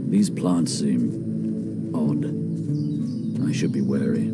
These plants seem odd. I should be wary.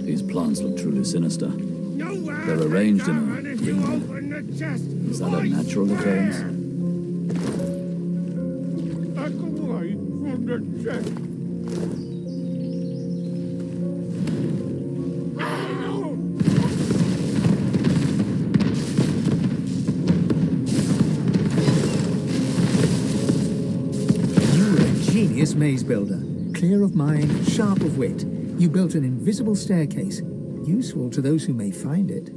These plants look truly sinister. They're arranged in a ring. Is that a natural occurrence? Back away from the chest. You were a genius maze builder. Clear of mind, sharp of wit. You built an invisible staircase, useful to those who may find it.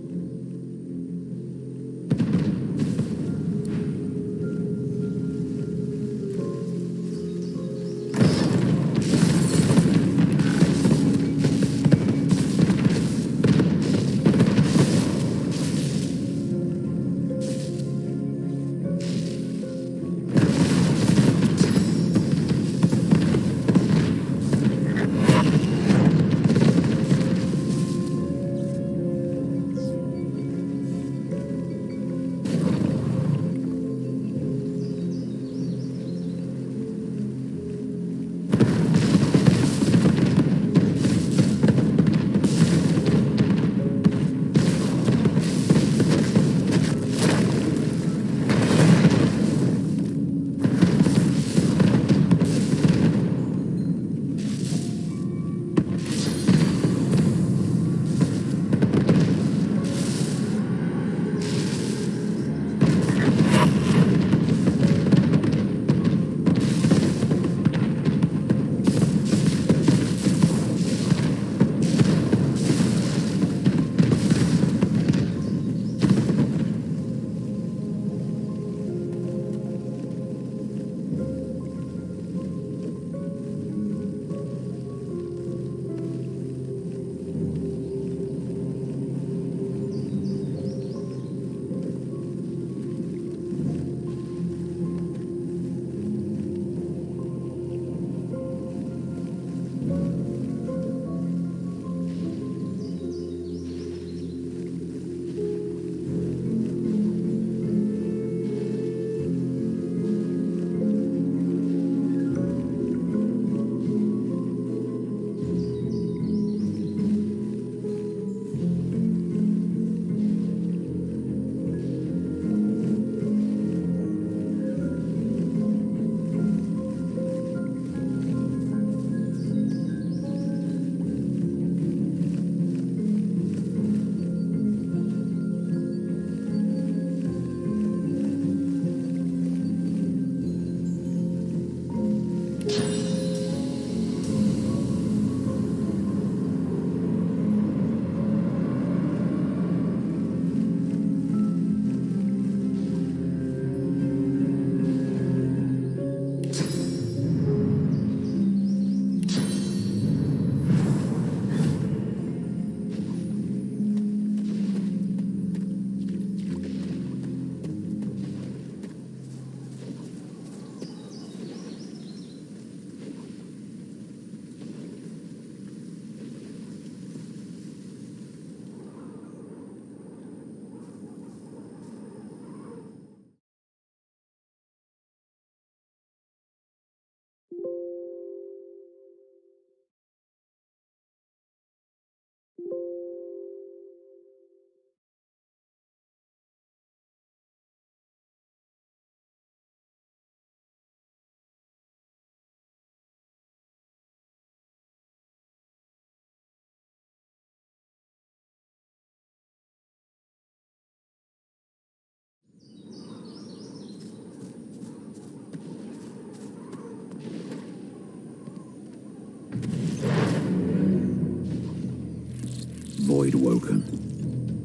void woken.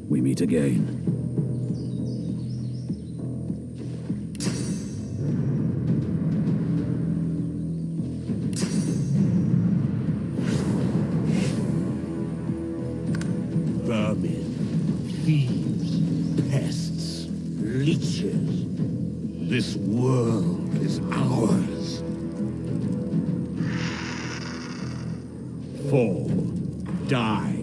We meet again. Vermin, thieves, pests, leeches. This world is ours. Fall, die.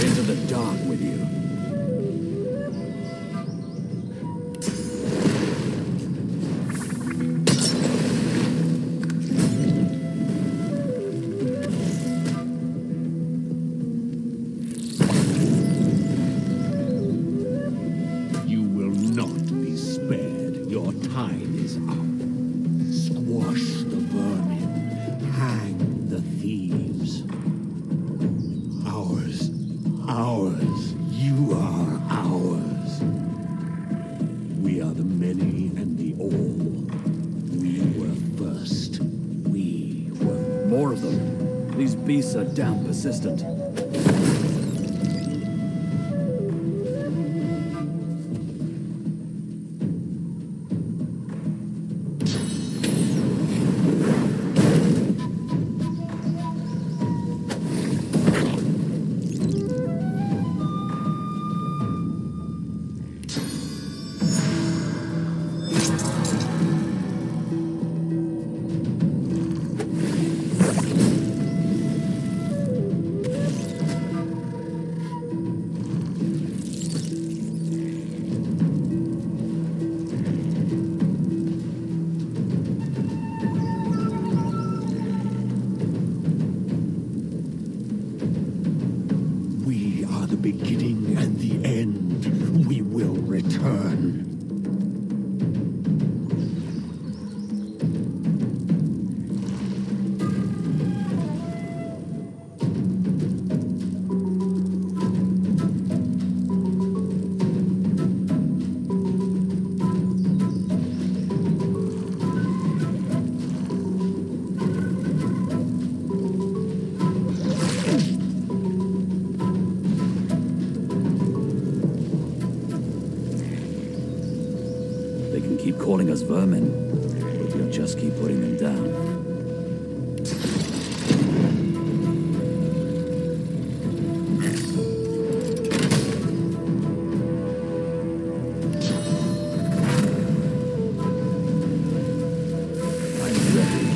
Into the dark with you. You will not be spared. Your time is up. Squash the vermin. Hang the thieves. Ours. Ours. You are ours. We are the many and the all. We were first. We were... More of them. These beasts are damn persistent. We are the beginning and the end. We will return. They can keep calling us vermin, but we'll just keep putting them down. I'm ready.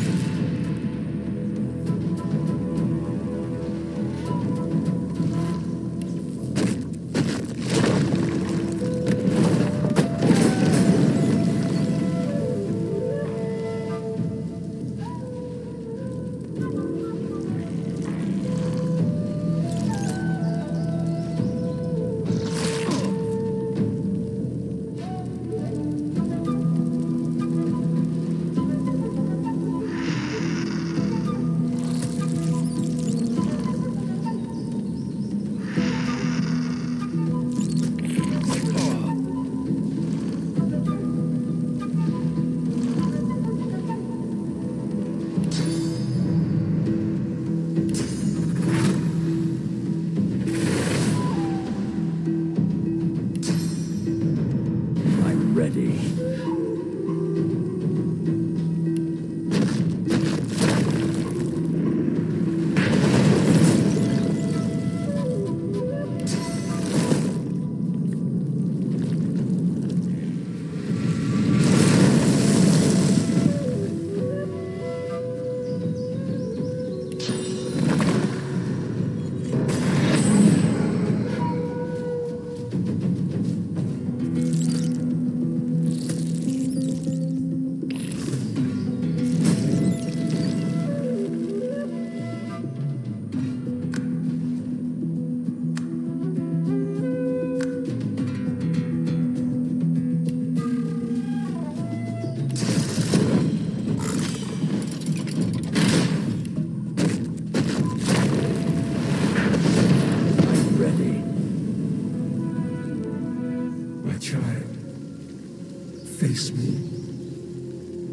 face me.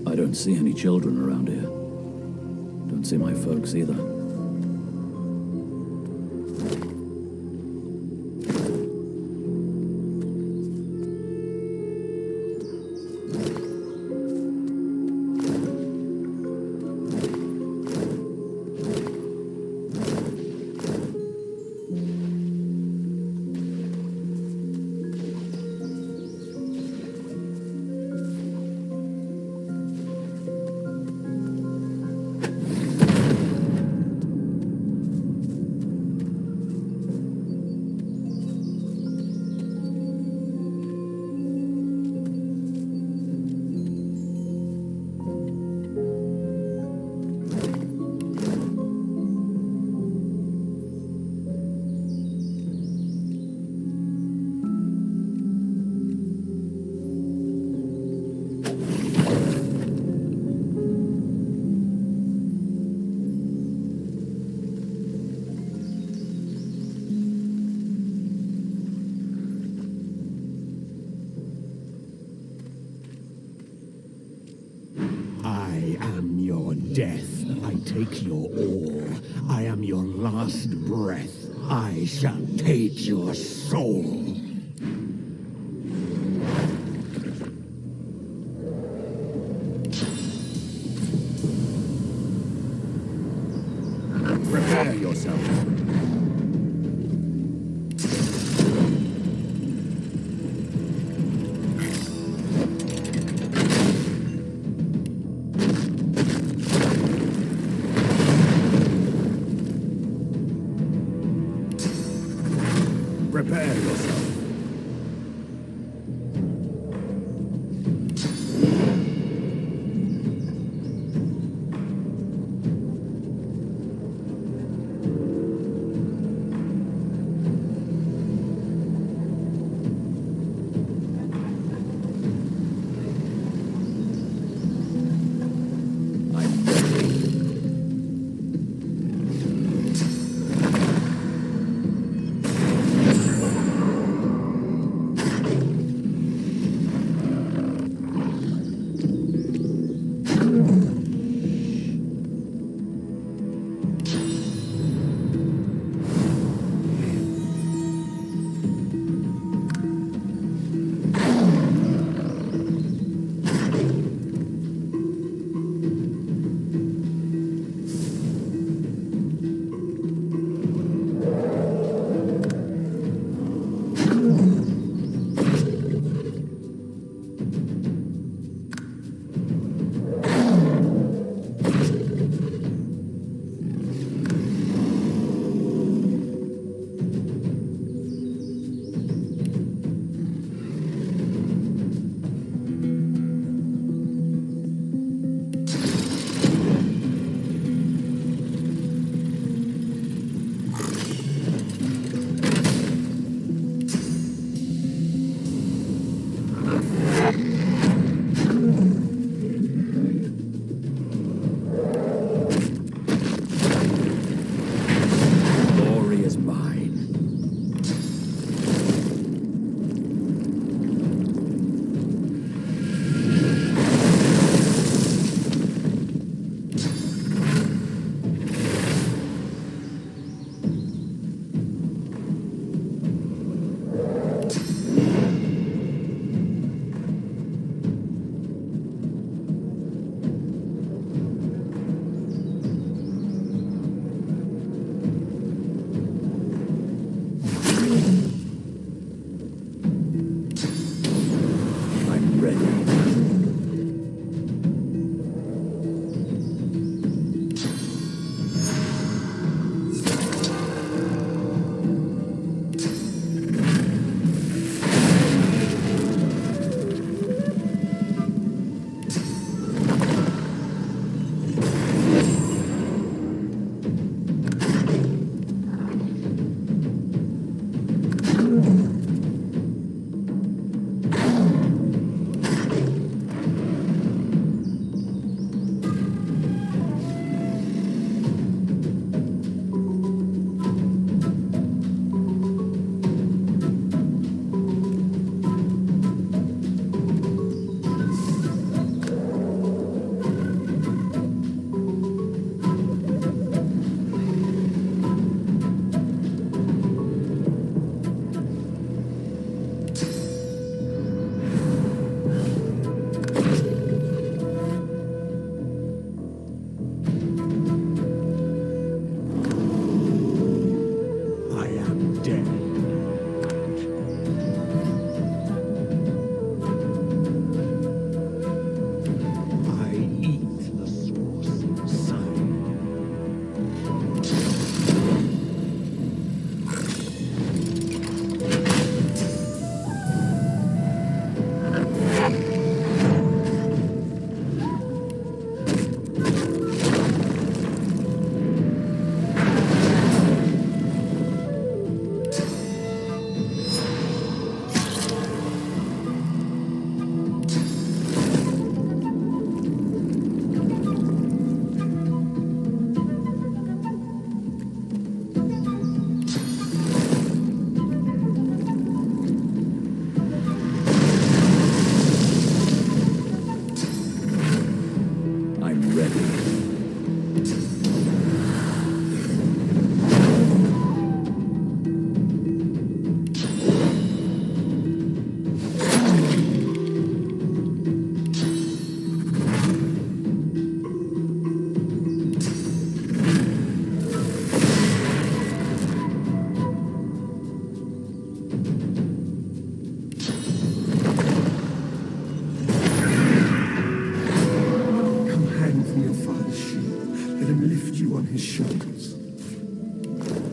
I don't see any children around here. Don't see my folks either. I am your death. I take your all. I am your last breath. I shall take your soul. Prepare yourself. Prepare yourself.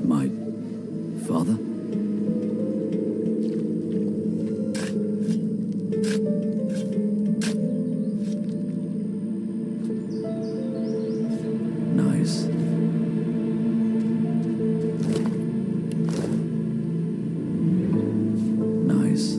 My father? Nice. Nice.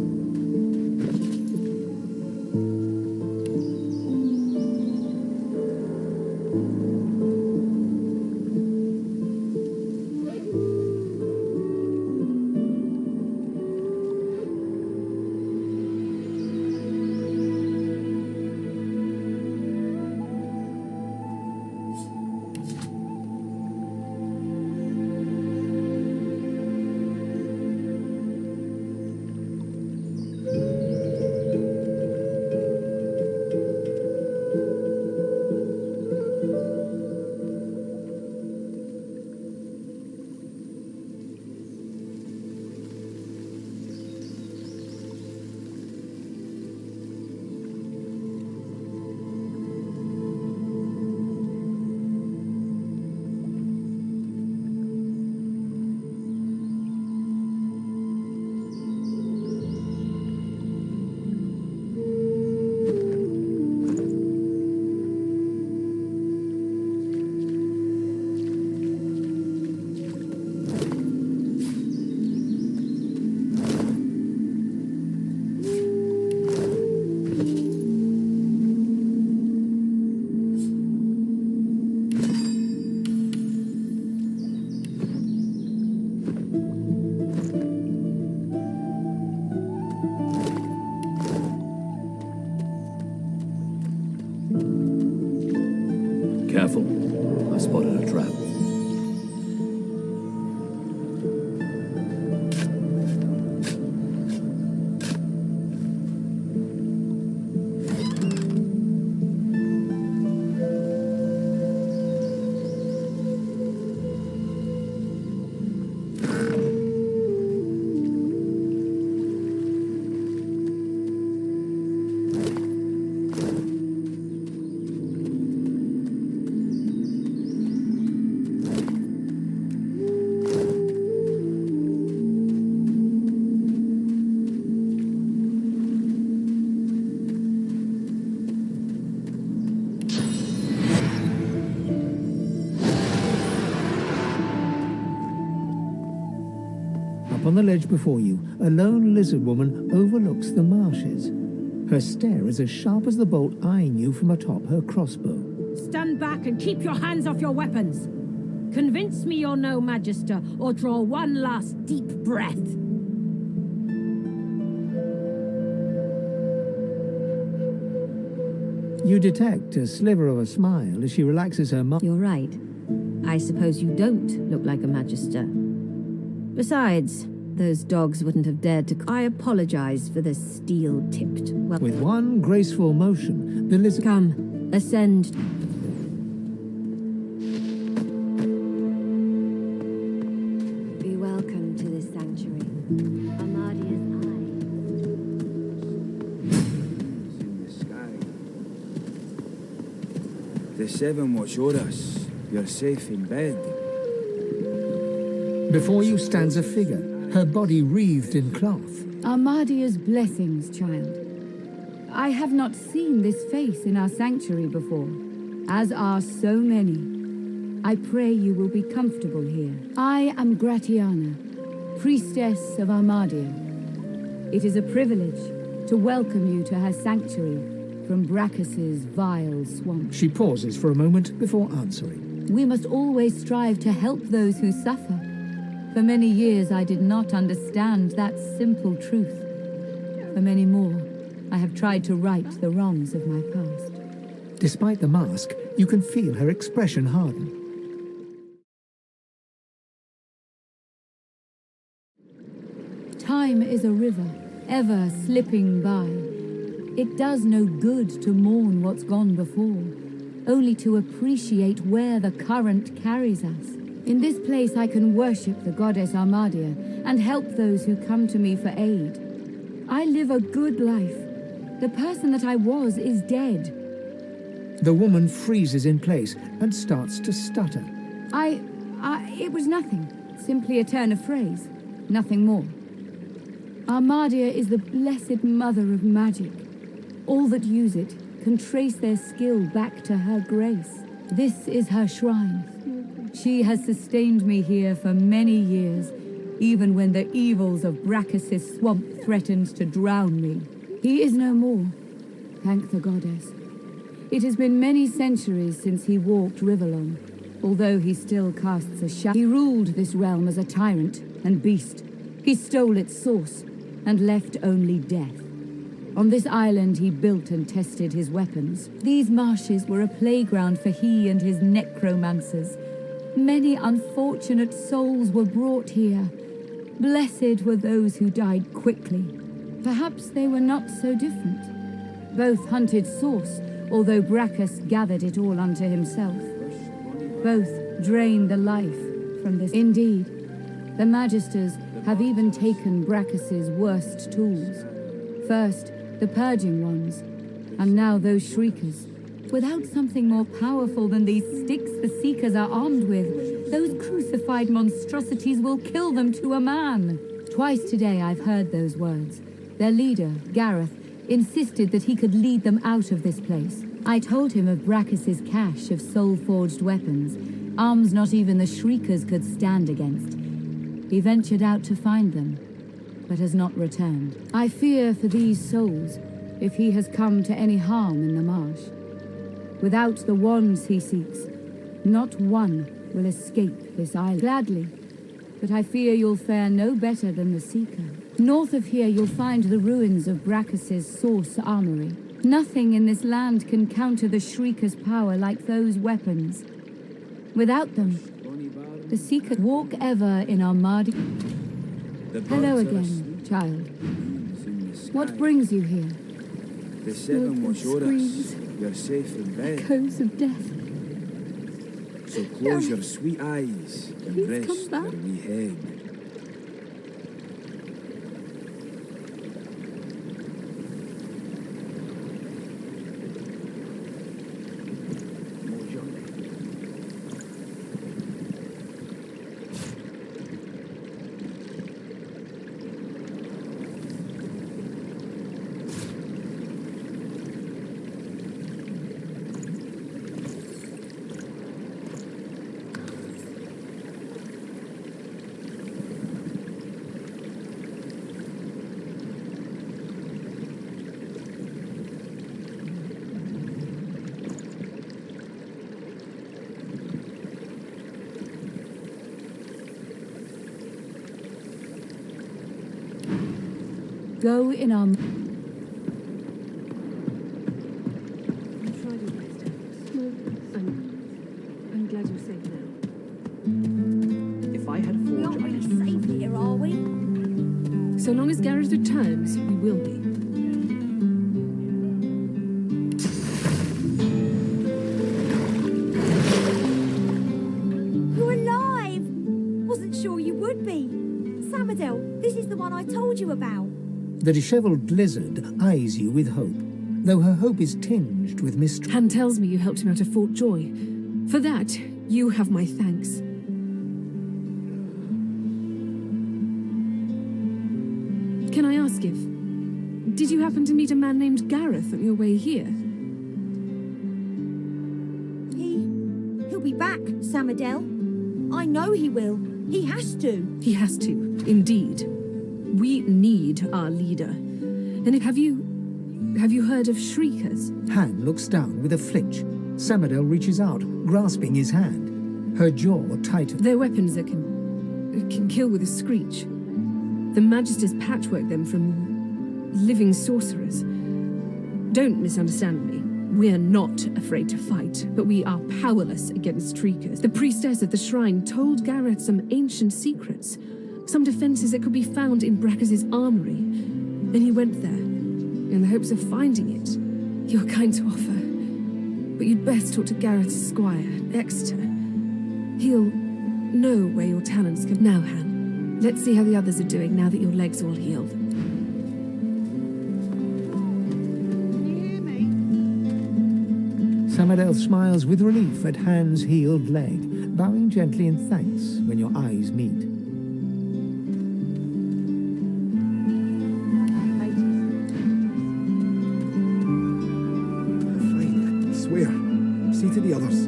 Careful. I spotted a trap. On the ledge before you, a lone lizard woman overlooks the marshes. Her stare is as sharp as the bolt eyeing you from atop her crossbow. Stand back and keep your hands off your weapons. Convince me you're no magister, or draw one last deep breath. You detect a sliver of a smile as she relaxes her You're right. I suppose you don't look like a magister. Besides, those dogs wouldn't have dared to... I apologize for the steel-tipped... Well, With one graceful motion, the lizard... come, ascend. Be welcome to this sanctuary. Amadia's eye. In the sky. The seven watch o'er us. You're safe in bed. Before you stands a figure, her body wreathed in cloth. Armadia's blessings, child. I have not seen this face in our sanctuary before, as are so many. I pray you will be comfortable here. I am Gratiana, priestess of Armadia. It is a privilege to welcome you to her sanctuary from Brachus's vile swamp. She pauses for a moment before answering. We must always strive to help those who suffer. For many years I did not understand that simple truth. For many more, I have tried to right the wrongs of my past. Despite the mask, you can feel her expression harden. Time is a river, ever slipping by. It does no good to mourn what's gone before, only to appreciate where the current carries us. In this place I can worship the goddess Armadia and help those who come to me for aid. I live a good life. The person that I was is dead. The woman freezes in place and starts to stutter. It was nothing. Simply a turn of phrase, nothing more. Armadia is the blessed mother of magic. All that use it can trace their skill back to her grace. This is her shrine. She has sustained me here for many years, even when the evils of Brachus' swamp threatened to drown me. He is no more, thank the goddess. It has been many centuries since he walked Riverlong, although he still casts a shadow. He ruled this realm as a tyrant and beast. He stole its source and left only death. On this island he built and tested his weapons. These marshes were a playground for he and his necromancers. Many unfortunate souls were brought here. Blessed were those who died quickly. Perhaps they were not so different. Both hunted source, although Brachus gathered it all unto himself. Both drained the life from this. Indeed, the Magisters have even taken Brachus' worst tools. First, the purging ones, and now those shriekers. Without something more powerful than these sticks the Seekers are armed with, those crucified monstrosities will kill them to a man. Twice today I've heard those words. Their leader, Gareth, insisted that he could lead them out of this place. I told him of Brachus' cache of soul-forged weapons, arms not even the Shriekers could stand against. He ventured out to find them, but has not returned. I fear for these souls, if he has come to any harm in the marsh. Without the wands he seeks, not one will escape this island. Gladly, but I fear you'll fare no better than the Seeker. North of here you'll find the ruins of Brachus' source armory. Nothing in this land can counter the Shrieker's power like those weapons. Without them, the Seeker walk ever in Armadia. Hello again, child. What brings you here? The seven will show us you're safe in bed. Echoes of death. So close your sweet eyes and Please rest come where back. we head. Go in our... You tried your best. I'm glad you're safe now. If I had a We forge, aren't I really could... safe here, are we? So long as Gareth returns, we will be. You're alive! Wasn't sure you would be. Samadel, this is the one I told you about. The dishevelled lizard eyes you with hope, though her hope is tinged with mistrust. Han tells me you helped him out of Fort Joy. For that, you have my thanks. Can I ask if... Did you happen to meet a man named Gareth on your way here? He'll be back, Samadel. I know he will. He has to. He has to, indeed. We need our leader. And have you heard of Shriekers? Han looks down with a flinch. Samadel reaches out, grasping his hand. Her jaw tightens. They're weapons that can kill with a screech. The Magisters patchwork them from living sorcerers. Don't misunderstand me. We're not afraid to fight, but we are powerless against Shriekers. The priestess of the shrine told Gareth some ancient secrets, some defenses that could be found in Brachus' armory. And he went there, in the hopes of finding it. You're kind to offer, but you'd best talk to Gareth's squire, Exeter. He'll know where your talents can... Now, Han, let's see how the others are doing now that your leg's all healed. Samadel smiles with relief at Han's healed leg, bowing gently in thanks when your eyes meet. Fine, I swear. See to the others.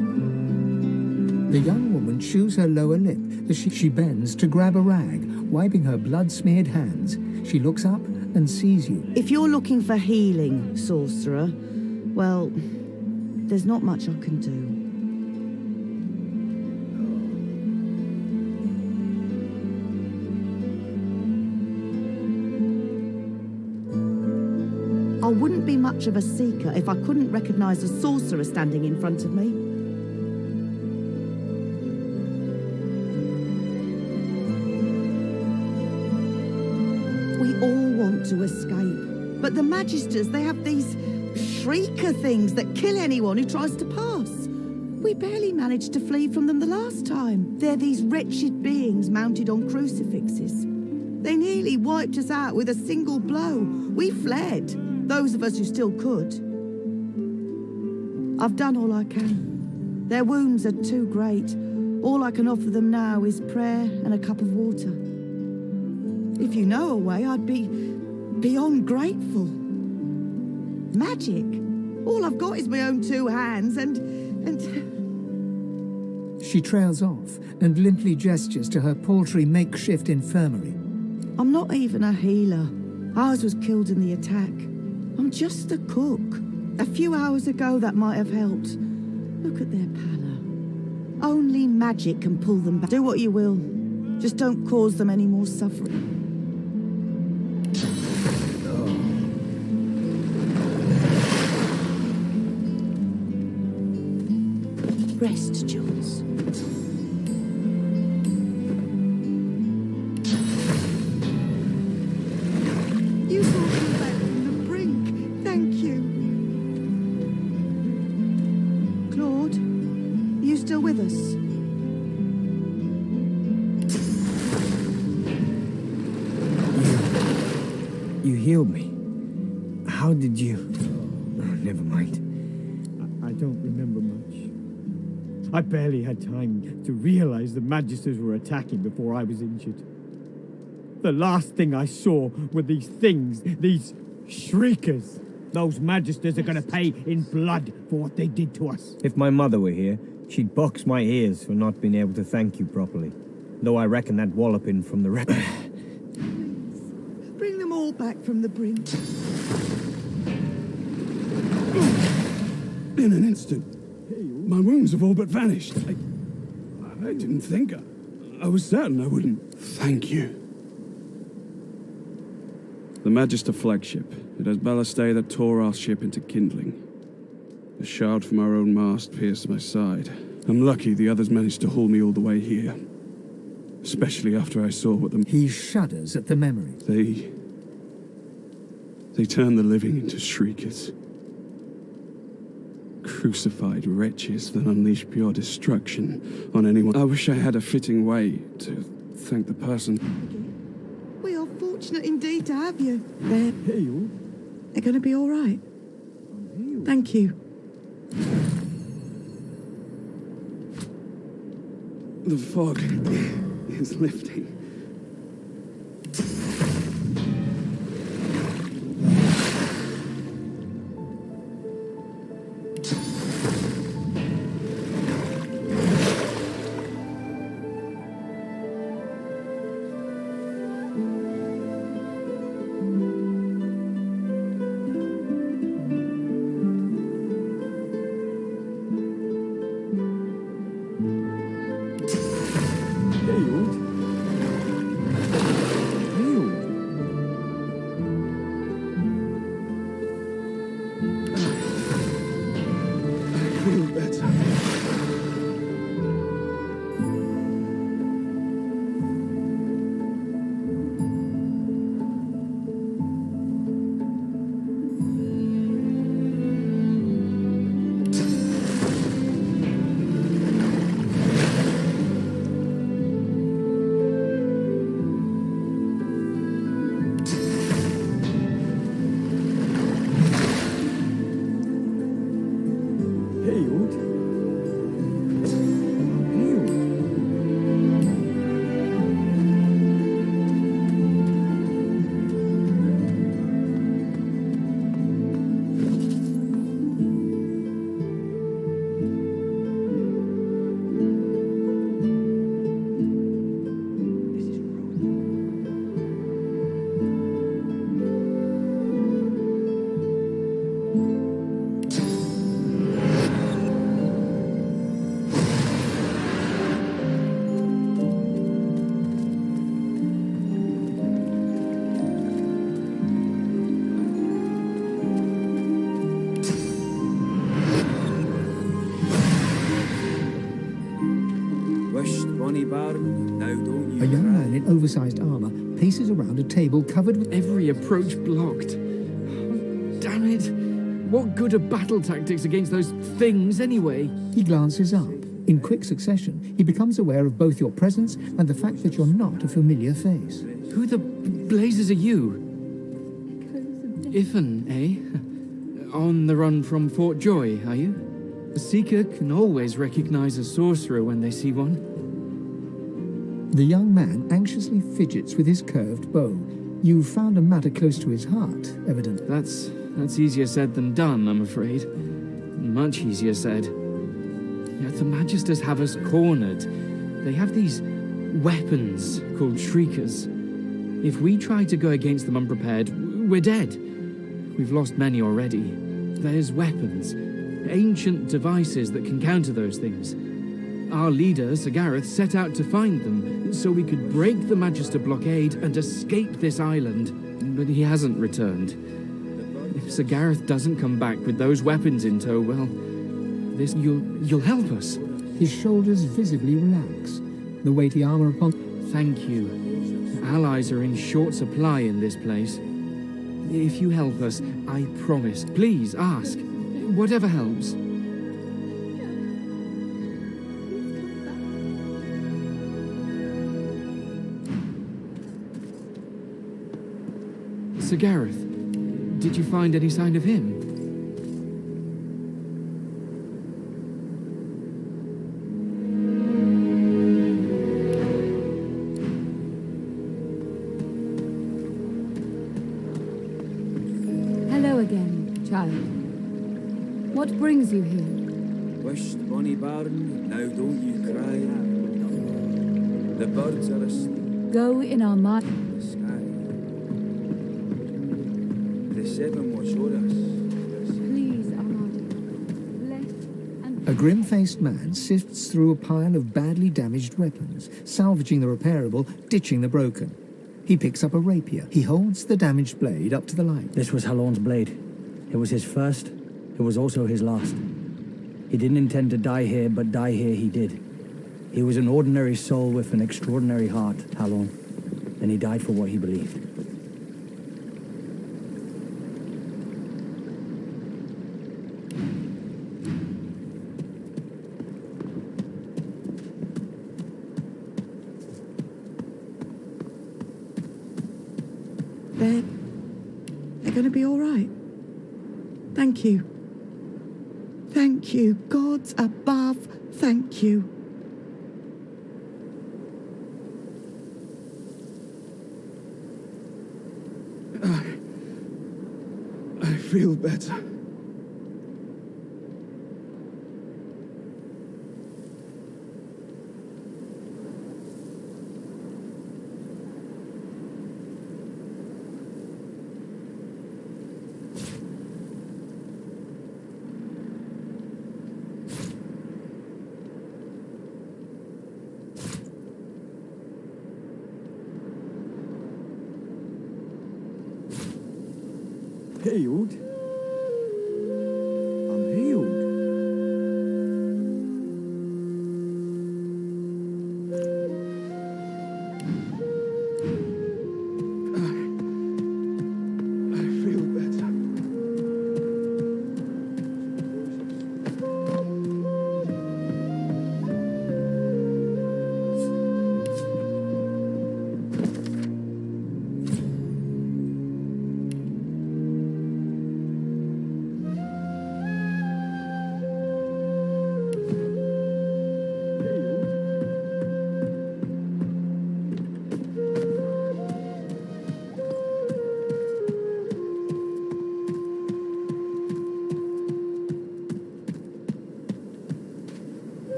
The young woman chews her lower lip as she bends to grab a rag, wiping her blood-smeared hands. She looks up and sees you. If you're looking for healing, sorcerer, well, there's not much I can do. I wouldn't be much of a seeker if I couldn't recognize a sorcerer standing in front of me. We all want to escape, but the Magisters, they have these shrieker things that kill anyone who tries to pass. We barely managed to flee from them the last time. They're these wretched beings mounted on crucifixes. They nearly wiped us out with a single blow. We fled, those of us who still could. I've done all I can. Their wounds are too great. All I can offer them now is prayer and a cup of water. If you know a way, I'd be beyond grateful. Magic? All I've got is my own two hands and... She trails off and limply gestures to her paltry makeshift infirmary. I'm not even a healer. Ours was killed in the attack. I'm just the cook. A few hours ago, that might have helped. Look at their pallor. Only magic can pull them back. Do what you will. Just don't cause them any more suffering. Rest, Jules. You brought me back from the brink. Thank you. Claude, are you still with us? You healed me. How did you... Oh, never mind. I don't remember much. I barely had time to realize the Magisters were attacking before I was injured. The last thing I saw were these things, these shriekers. Those Magisters are gonna pay in blood for what they did to us. If my mother were here, she'd box my ears for not being able to thank you properly. Though I reckon that walloping from the Bring them all back from the brink. In an instant, my wounds have all but vanished. I didn't think. I was certain I wouldn't. Thank you. The Magister flagship. It has ballastay that tore our ship into kindling. A shard from our own mast pierced my side. I'm lucky the others managed to haul me all the way here. Especially after I saw what the... He shudders at the memory. They turned the living into shriekers. Crucified wretches that unleash pure destruction on anyone. I wish I had a fitting way to thank the person. We are fortunate indeed to have you. They're going to be all right. Thank you. The fog is lifting. A young man in oversized armor paces around a table covered with... Every approach blocked. Damn it. What good are battle tactics against those things anyway? He glances up. In quick succession, he becomes aware of both your presence and the fact that you're not a familiar face. Who the blazes are you? Ifan, eh? On the run from Fort Joy, are you? A seeker can always recognize a sorcerer when they see one. The young man anxiously fidgets with his curved bow. You've found a matter close to his heart, evidently. That's easier said than done, I'm afraid. Much easier said. Yet the Magisters have us cornered. They have these weapons called Shriekers. If we try to go against them unprepared, we're dead. We've lost many already. There's weapons, ancient devices that can counter those things. Our leader, Sir Gareth, set out to find them so we could break the Magister blockade and escape this island. But he hasn't returned. If Sir Gareth doesn't come back with those weapons in tow, well, you'll help us. His shoulders visibly relax. The weighty armor upon... Thank you. Allies are in short supply in this place. If you help us, I promise. Please, ask. Whatever helps. Sir Gareth, did you find any sign of him? Hello again, child. What brings you here? Wished bonny bairn, now don't you cry. The birds are asleep. Go in our mind. In the sky. The seven watch o'er us. Please, Ahmad. Bless and... A grim-faced man sifts through a pile of badly damaged weapons, salvaging the repairable, ditching the broken. He picks up a rapier. He holds the damaged blade up to the light. This was Halon's blade. It was his first. It was also his last. He didn't intend to die here, but die here he did. He was an ordinary soul with an extraordinary heart, Halon. And he died for what he believed. They're going to be all right. Thank you. Thank you. Gods above, thank you. I feel better. Healed? I'm healed. I feel better.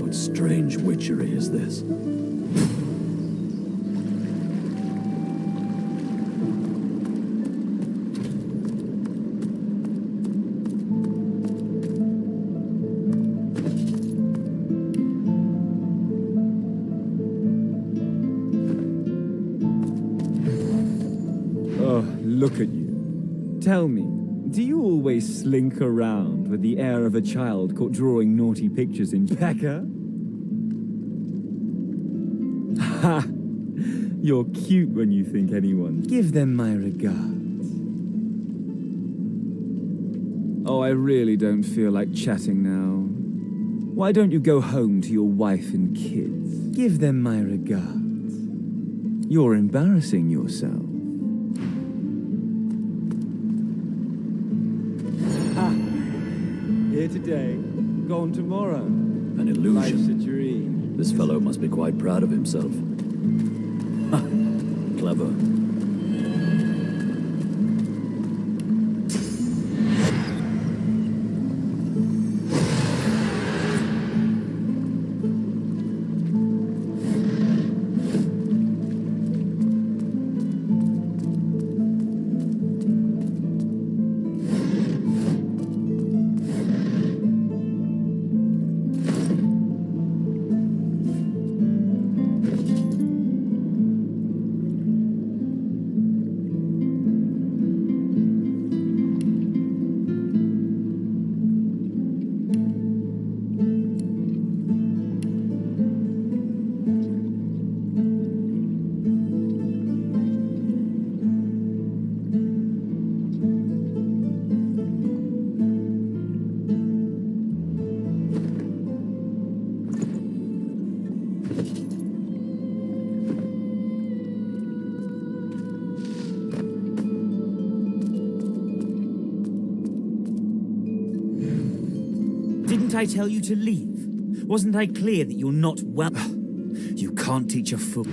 What strange witchery is this? Look at you. Tell me, do you always slink around with the air of a child caught drawing naughty pictures in Pekka? Ha! You're cute when you think anyone. Give them my regards. Oh, I really don't feel like chatting now. Why don't you go home to your wife and kids? Give them my regards. You're embarrassing yourself. Ha! Here today, gone tomorrow. An illusion. Life's a dream. This fellow must be quite proud of himself. Ha! Clever. Didn't I tell you to leave? Wasn't I clear that you're not well? You can't teach a fool.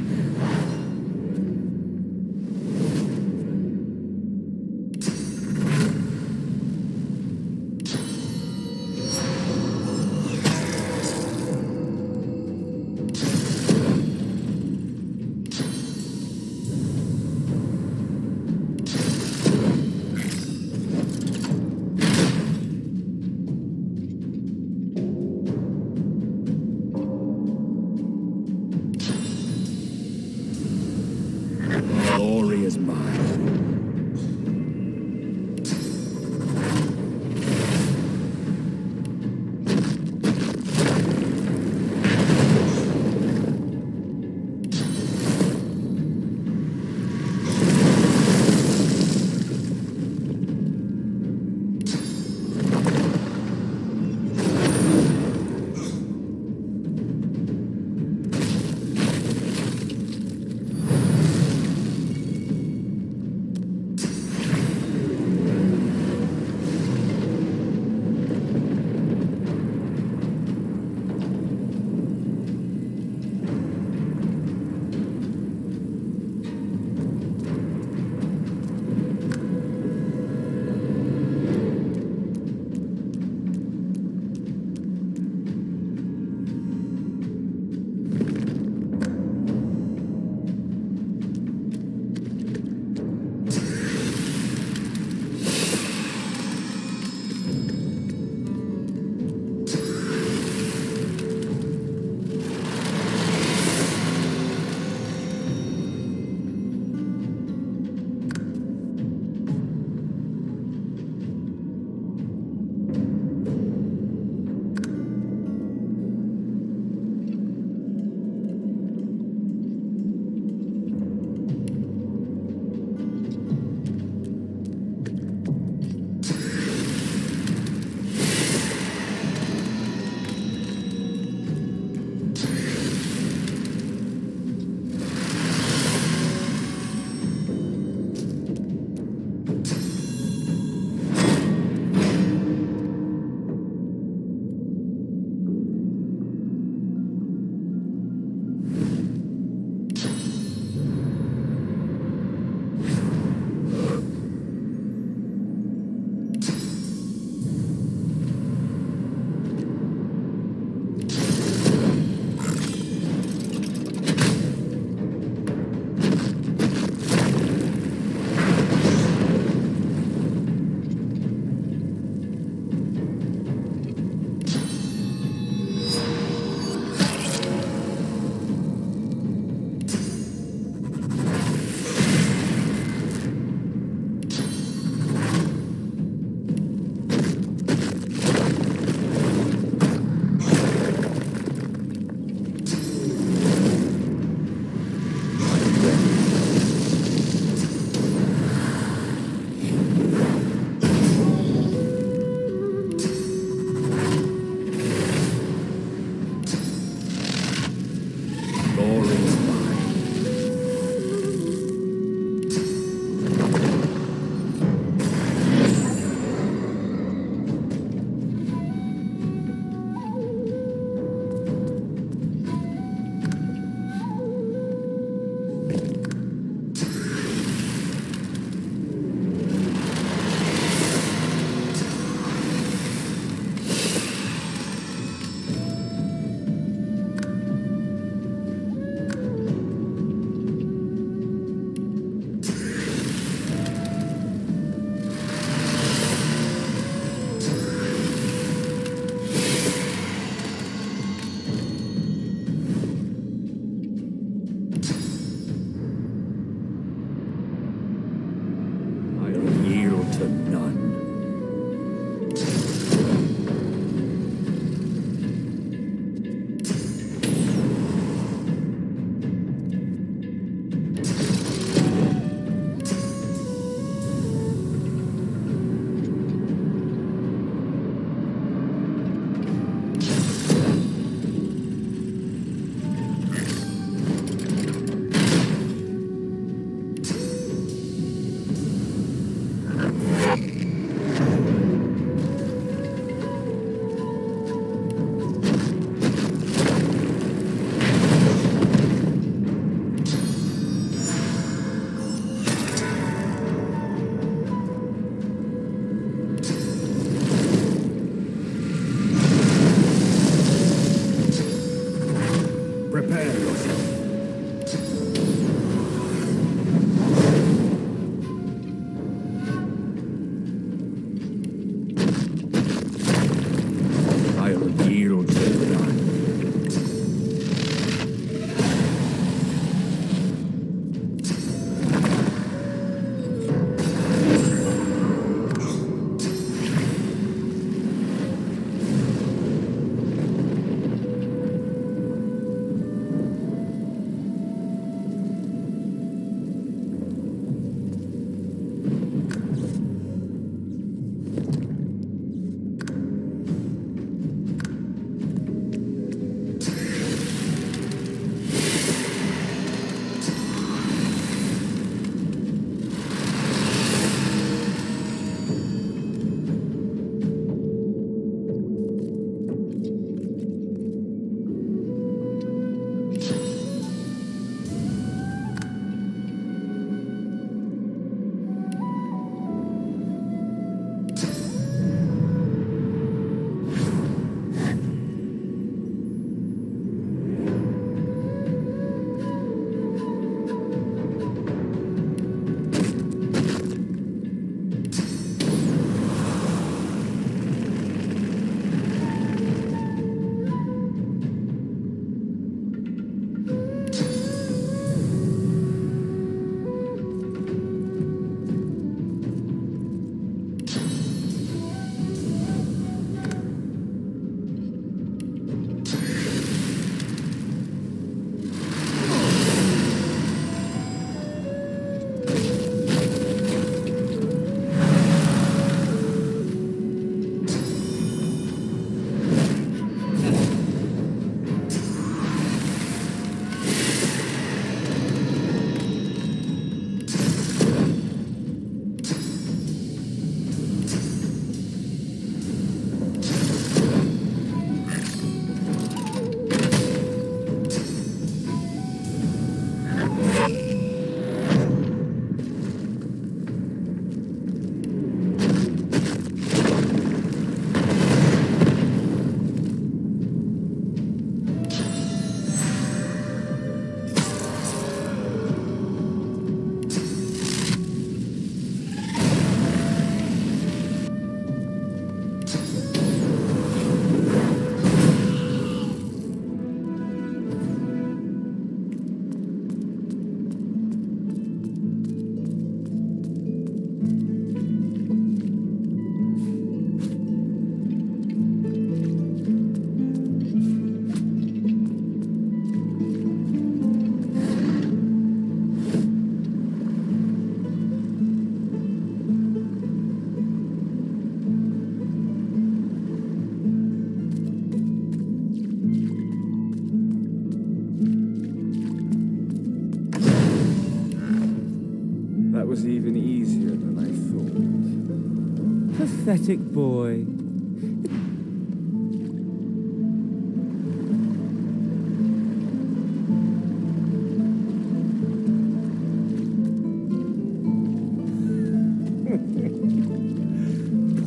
pathetic boy.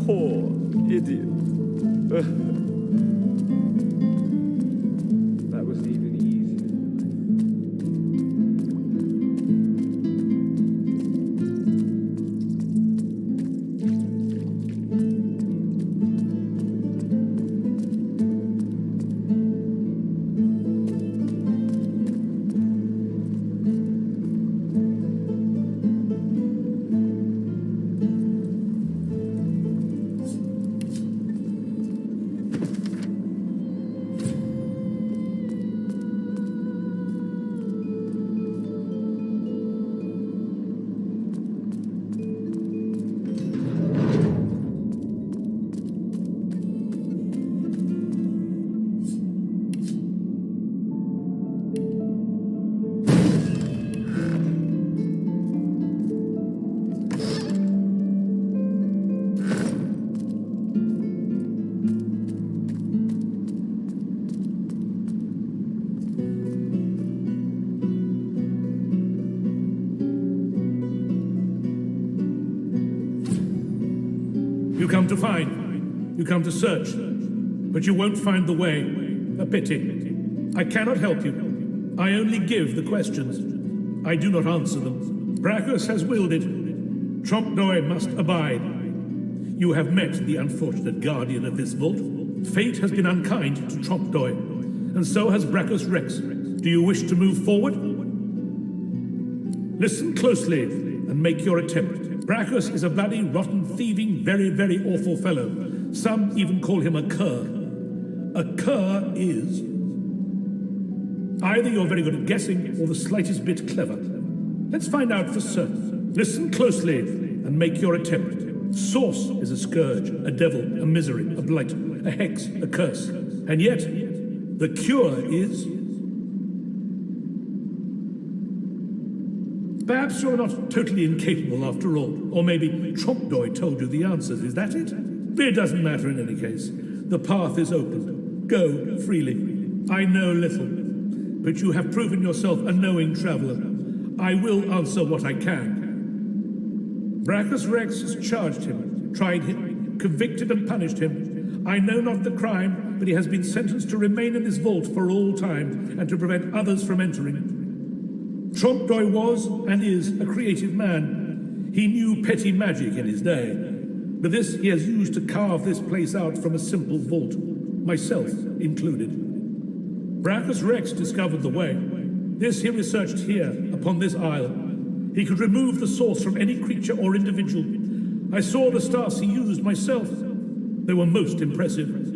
Poor idiot. That was even easier. You come to find, you come to search, but you won't find the way. A pity. I cannot help you. I only give the questions. I do not answer them. Brachus has willed it. Trompdoi must abide. You have met the unfortunate guardian of this vault. Fate has been unkind to Trompdoi, and so has Brachus Rex. Do you wish to move forward? Listen closely and make your attempt. Brachus is a bloody, rotten, thieving, very, very awful fellow. Some even call him a cur. A cur is either you're very good at guessing or the slightest bit clever. Let's find out for certain. Listen closely and make your attempt. Source is a scourge, a devil, a misery, a blight, a hex, a curse. And yet, the cure is... Perhaps you're not totally incapable after all. Or maybe Trompdoi told you the answers. Is that it? It doesn't matter in any case. The path is open. Go freely. I know little, but you have proven yourself a knowing traveler. I will answer what I can. Brachus Rex has charged him, tried him, convicted and punished him. I know not the crime, but he has been sentenced to remain in this vault for all time and to prevent others from entering. Trompdoi was and is a creative man. He knew petty magic in his day, but this he has used to carve this place out from a simple vault, myself included. Brachus Rex discovered the way. This he researched here, upon this isle. He could remove the source from any creature or individual. I saw the stars he used myself. They were most impressive.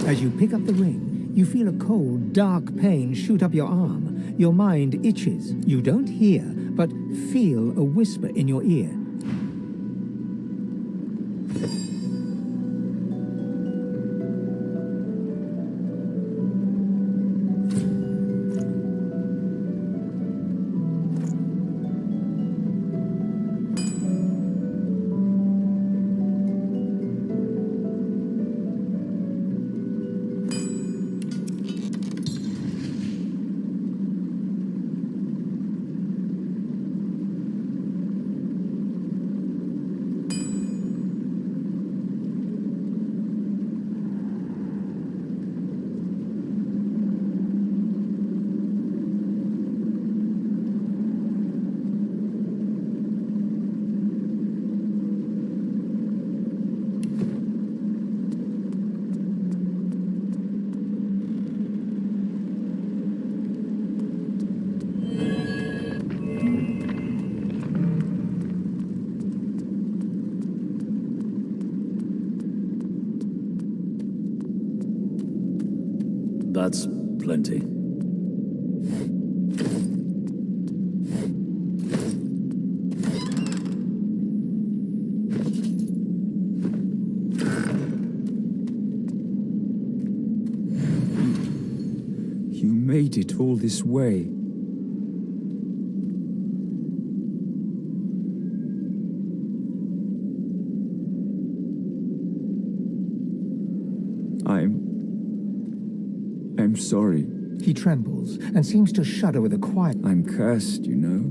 As you pick up the ring, you feel a cold, dark pain shoot up your arm. Your mind itches. You don't hear, but feel a whisper in your ear. That's plenty. You made it all this way. I'm sorry. He trembles and seems to shudder with a quiet. I'm cursed, you know.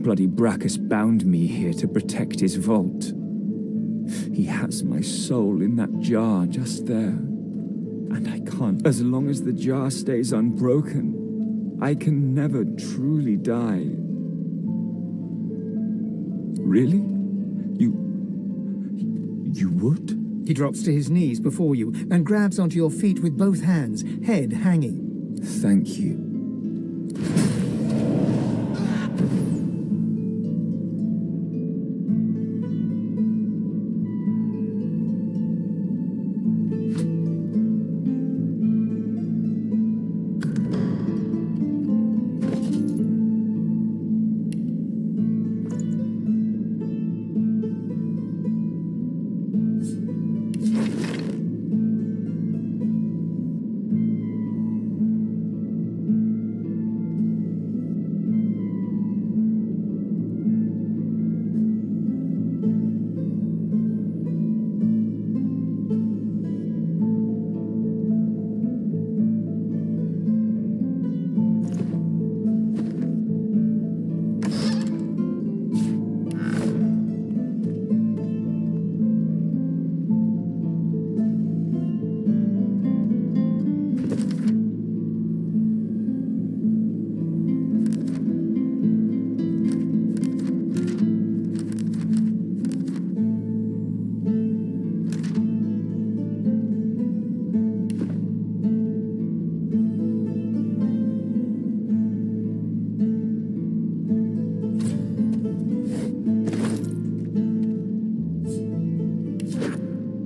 Bloody Brachus bound me here to protect his vault. He has my soul in that jar just there. And I can't. As long as the jar stays unbroken, I can never truly die. Really? You would? He drops to his knees before you and grabs onto your feet with both hands, head hanging. Thank you.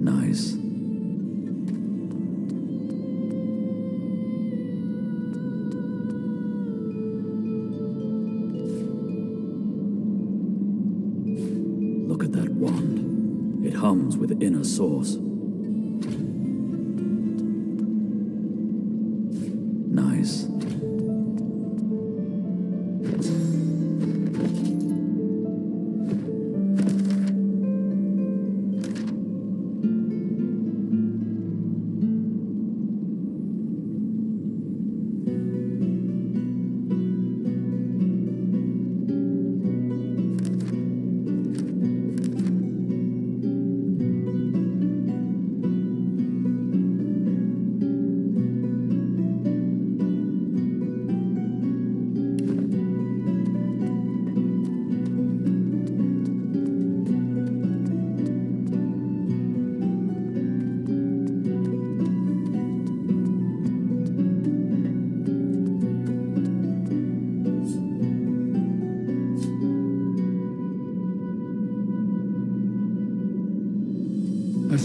Nice. Look at that wand. It hums with inner source. Nice.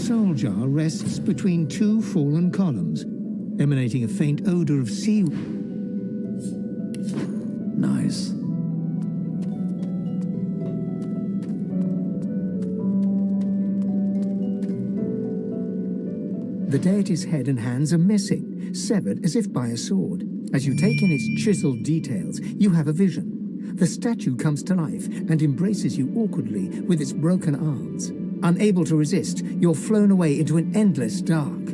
soul jar rests between two fallen columns, emanating a faint odor of sea. Nice. The deity's head and hands are missing, severed as if by a sword. As you take in its chiseled details, you have a vision. The statue comes to life and embraces you awkwardly with its broken arms. Unable to resist, you're flown away into an endless dark.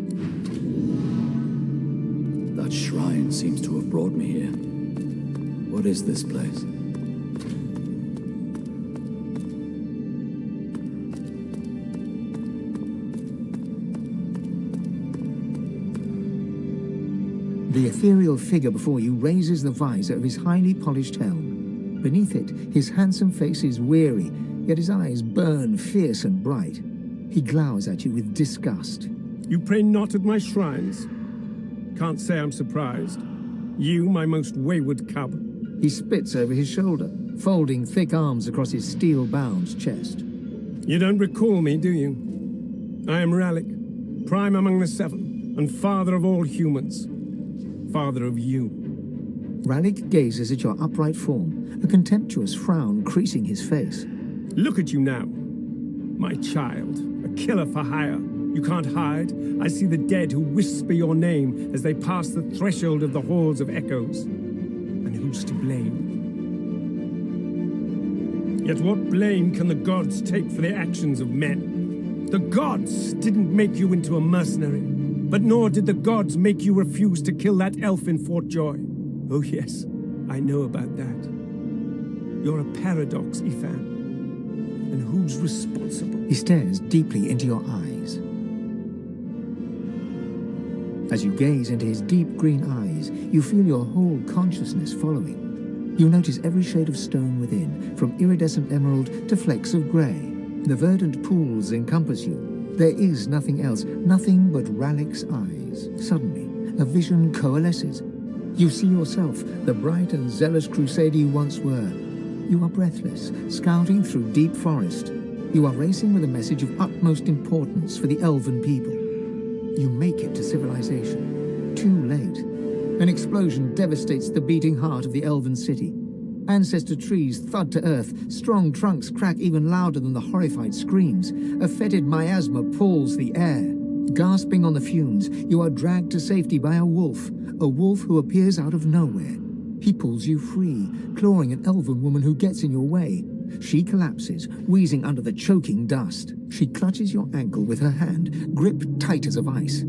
That shrine seems to have brought me here. What is this place? The ethereal figure before you raises the visor of his highly polished helm. Beneath it, his handsome face is weary, yet his eyes burn fierce and bright. He glowers at you with disgust. You pray not at my shrines? Can't say I'm surprised. You, my most wayward cub. He spits over his shoulder, folding thick arms across his steel-bound chest. You don't recall me, do you? I am Ralik, prime among the seven, and father of all humans. Father of you. Ralik gazes at your upright form, a contemptuous frown creasing his face. Look at you now. My child, a killer for hire. You can't hide. I see the dead who whisper your name as they pass the threshold of the halls of echoes. And who's to blame? Yet what blame can the gods take for the actions of men? The gods didn't make you into a mercenary, but nor did the gods make you refuse to kill that elf in Fort Joy. Oh yes, I know about that. You're a paradox, Ethan. And who's responsible? He stares deeply into your eyes. As you gaze into his deep green eyes, you feel your whole consciousness following. You notice every shade of stone within, from iridescent emerald to flecks of grey. The verdant pools encompass you. There is nothing else, nothing but Ralik's eyes. Suddenly, a vision coalesces. You see yourself, the bright and zealous crusader you once were. You are breathless, scouting through deep forest. You are racing with a message of utmost importance for the elven people. You make it to civilization. Too late. An explosion devastates the beating heart of the elven city. Ancestor trees thud to earth, strong trunks crack even louder than the horrified screams. A fetid miasma pulls the air. Gasping on the fumes, you are dragged to safety by a wolf who appears out of nowhere. He pulls you free, clawing an elven woman who gets in your way. She collapses, wheezing under the choking dust. She clutches your ankle with her hand, grip tight as a vice.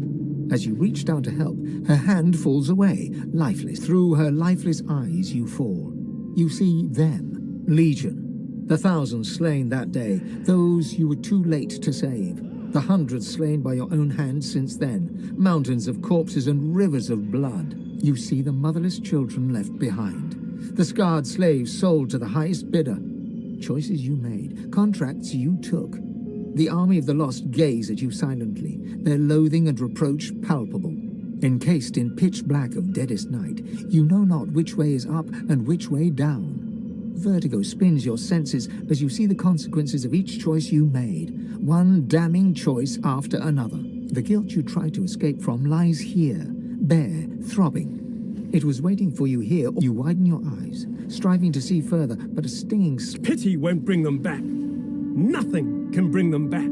As you reach down to help, her hand falls away, lifeless. Through her lifeless eyes you fall. You see them, Legion. The thousands slain that day, those you were too late to save. The hundreds slain by your own hand since then, mountains of corpses and rivers of blood. You see the motherless children left behind, the scarred slaves sold to the highest bidder. Choices you made, contracts you took. The army of the lost gaze at you silently, their loathing and reproach palpable. Encased in pitch black of deadest night, you know not which way is up and which way down. Vertigo spins your senses as you see the consequences of each choice you made, one damning choice after another. The guilt you tried to escape from lies here, bare, throbbing. It was waiting for you here. You widen your eyes, striving to see further, but a stinging... Pity won't bring them back. Nothing can bring them back.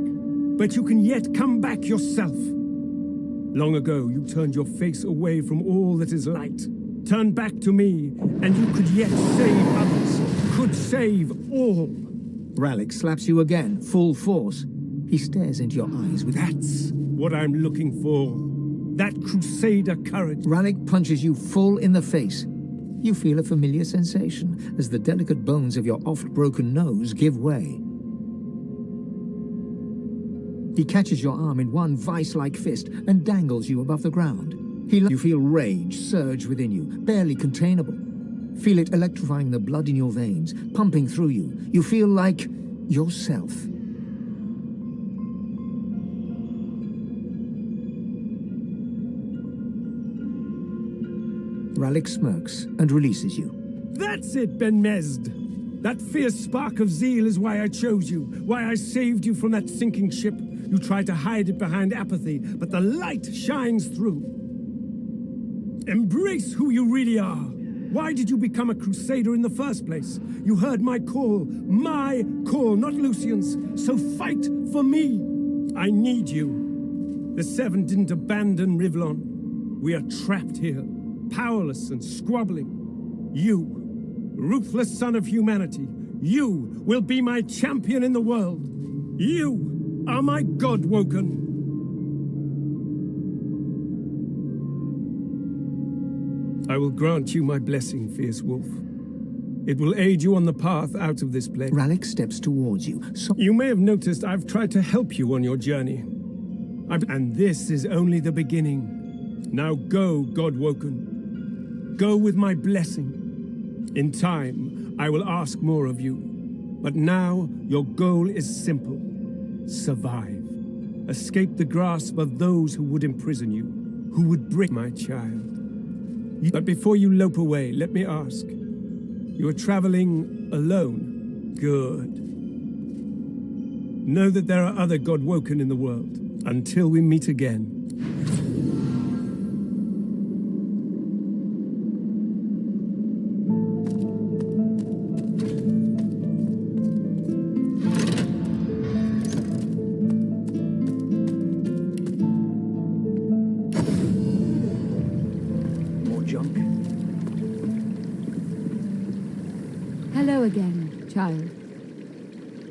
But you can yet come back yourself. Long ago, you turned your face away from all that is light. Turn back to me, and you could yet save others. Could save all. Ralik slaps you again, full force. He stares into your eyes with... That's what I'm looking for. That crusader courage. Ralik punches you full in the face. You feel a familiar sensation as the delicate bones of your oft-broken nose give way. He catches your arm in one vice-like fist and dangles you above the ground. You feel rage surge within you, barely containable. Feel it electrifying the blood in your veins, pumping through you. You feel like yourself. Ralik smirks and releases you. That's it, Ben Mesd. That fierce spark of zeal is why I chose you, why I saved you from that sinking ship, You try to hide it behind apathy, but the light shines through. Embrace who you really are. Why did you become a crusader in the first place? You heard my call, not Lucian's. So fight for me. I need you. The Seven didn't abandon Rivlon. We are trapped here, powerless and squabbling. You, ruthless son of humanity, you will be my champion in the world. You are my God Woken. I will grant you my blessing, fierce wolf. It will aid you on the path out of this place. Rallick steps towards you. You may have noticed I've tried to help you on your journey. And this is only the beginning. Now go, God Woken. Go with my blessing. In time, I will ask more of you. But now, your goal is simple. Survive. Escape the grasp of those who would imprison you, who would break my child. But before you lope away, let me ask. You are traveling alone? Good. Know that there are other God Woken in the world. Until we meet again. Hello again, child.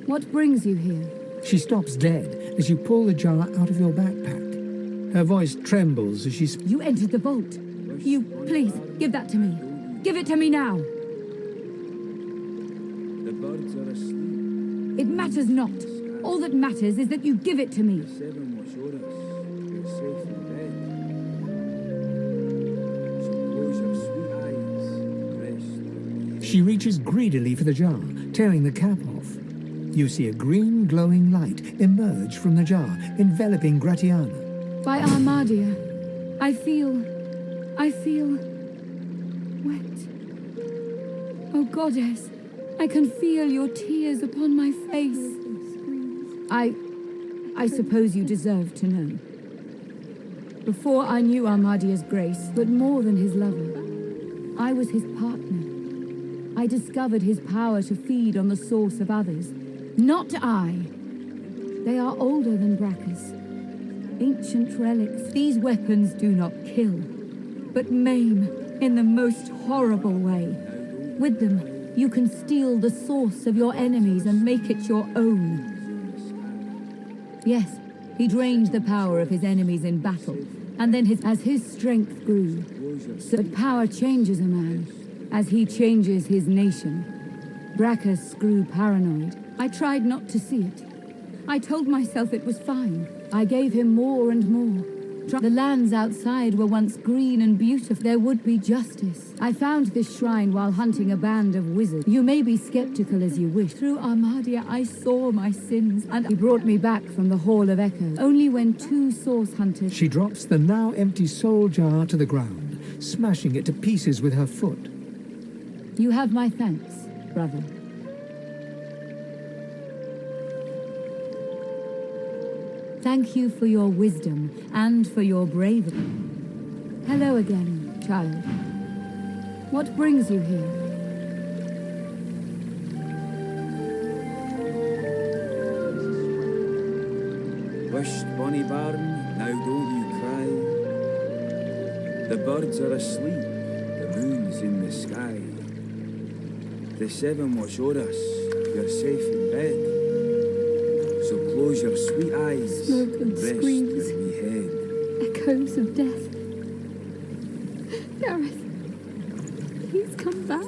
What brings you here? She stops dead as you pull the jar out of your backpack. Her voice trembles as she... You entered the vault. Please, give that to me. Give it to me now. The birds are asleep. It matters not. All that matters is that you give it to me. The Seven will show us you're safe in bed. So close your sweet eyes. Rest. She reaches greedily for the jar, tearing the cap off. You see a green glowing light emerge from the jar, enveloping Gratiana. By Armadia, I feel wet. Oh, goddess, I can feel your tears upon my face. I suppose you deserve to know. Before I knew Armadia's grace, but more than his lover, I was his partner. I discovered his power to feed on the source of others. Not I. They are older than Brachus. Ancient relics. These weapons do not kill, but maim in the most horrible way. With them, you can steal the source of your enemies and make it your own. Yes, he drained the power of his enemies in battle, and then as his strength grew. But power changes a man, as he changes his nation. Brachus grew paranoid. I tried not to see it. I told myself it was fine. I gave him more and more. The lands outside were once green and beautiful. There would be justice. I found this shrine while hunting a band of wizards. You may be skeptical as you wish. Through Armadia, I saw my sins, and he brought me back from the Hall of Echoes. Only when two source hunters... She drops the now empty soul jar to the ground, smashing it to pieces with her foot. You have my thanks, brother. Thank you for your wisdom and for your bravery. Hello again, child. What brings you here? Wisht, bonny bairn, now don't you cry. The birds are asleep, the moon's in the sky. The Seven watch o'er us, you're safe in bed. So close your sweet eyes, Smoke and rest screams. your wee head. Echoes of death. Gareth, please come back.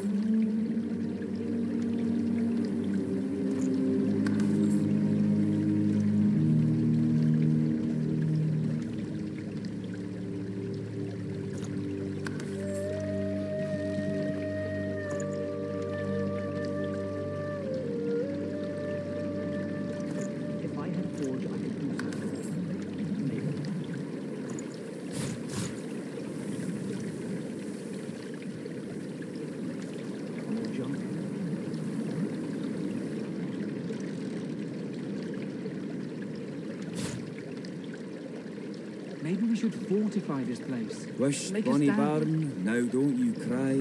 should fortify this place. Wish, Make us Bonnie down. Barn, now don't you cry.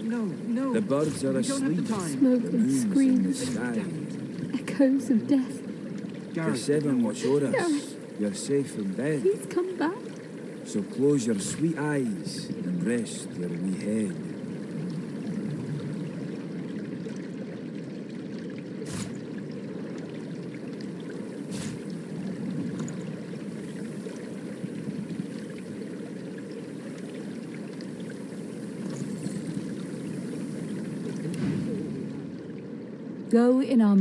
No, no. The birds are we don't have asleep. the time. Smoke The and moon's in the screams. sky. Echoes of death. The Gareth, seven watch o'er us. Gareth. You're safe in bed. Please come back. So close your sweet eyes and rest your wee head. Go in our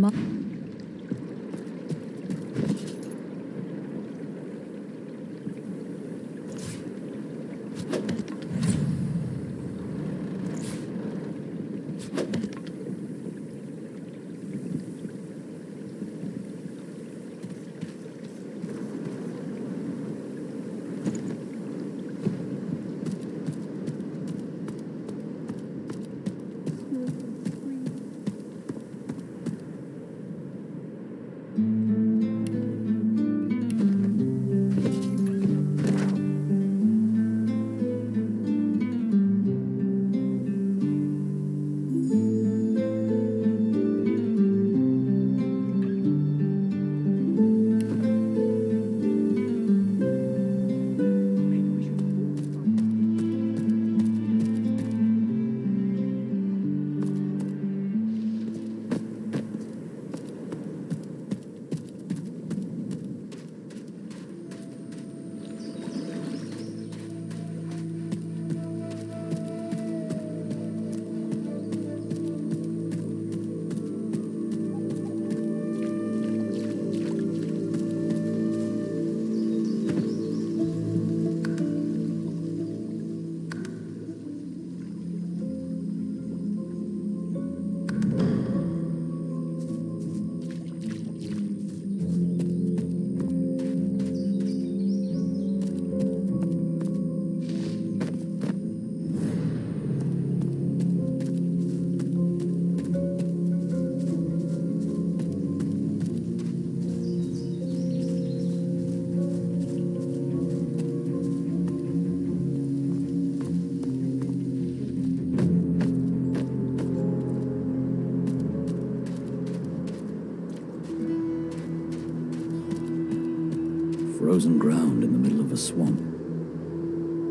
Frozen ground in the middle of a swamp.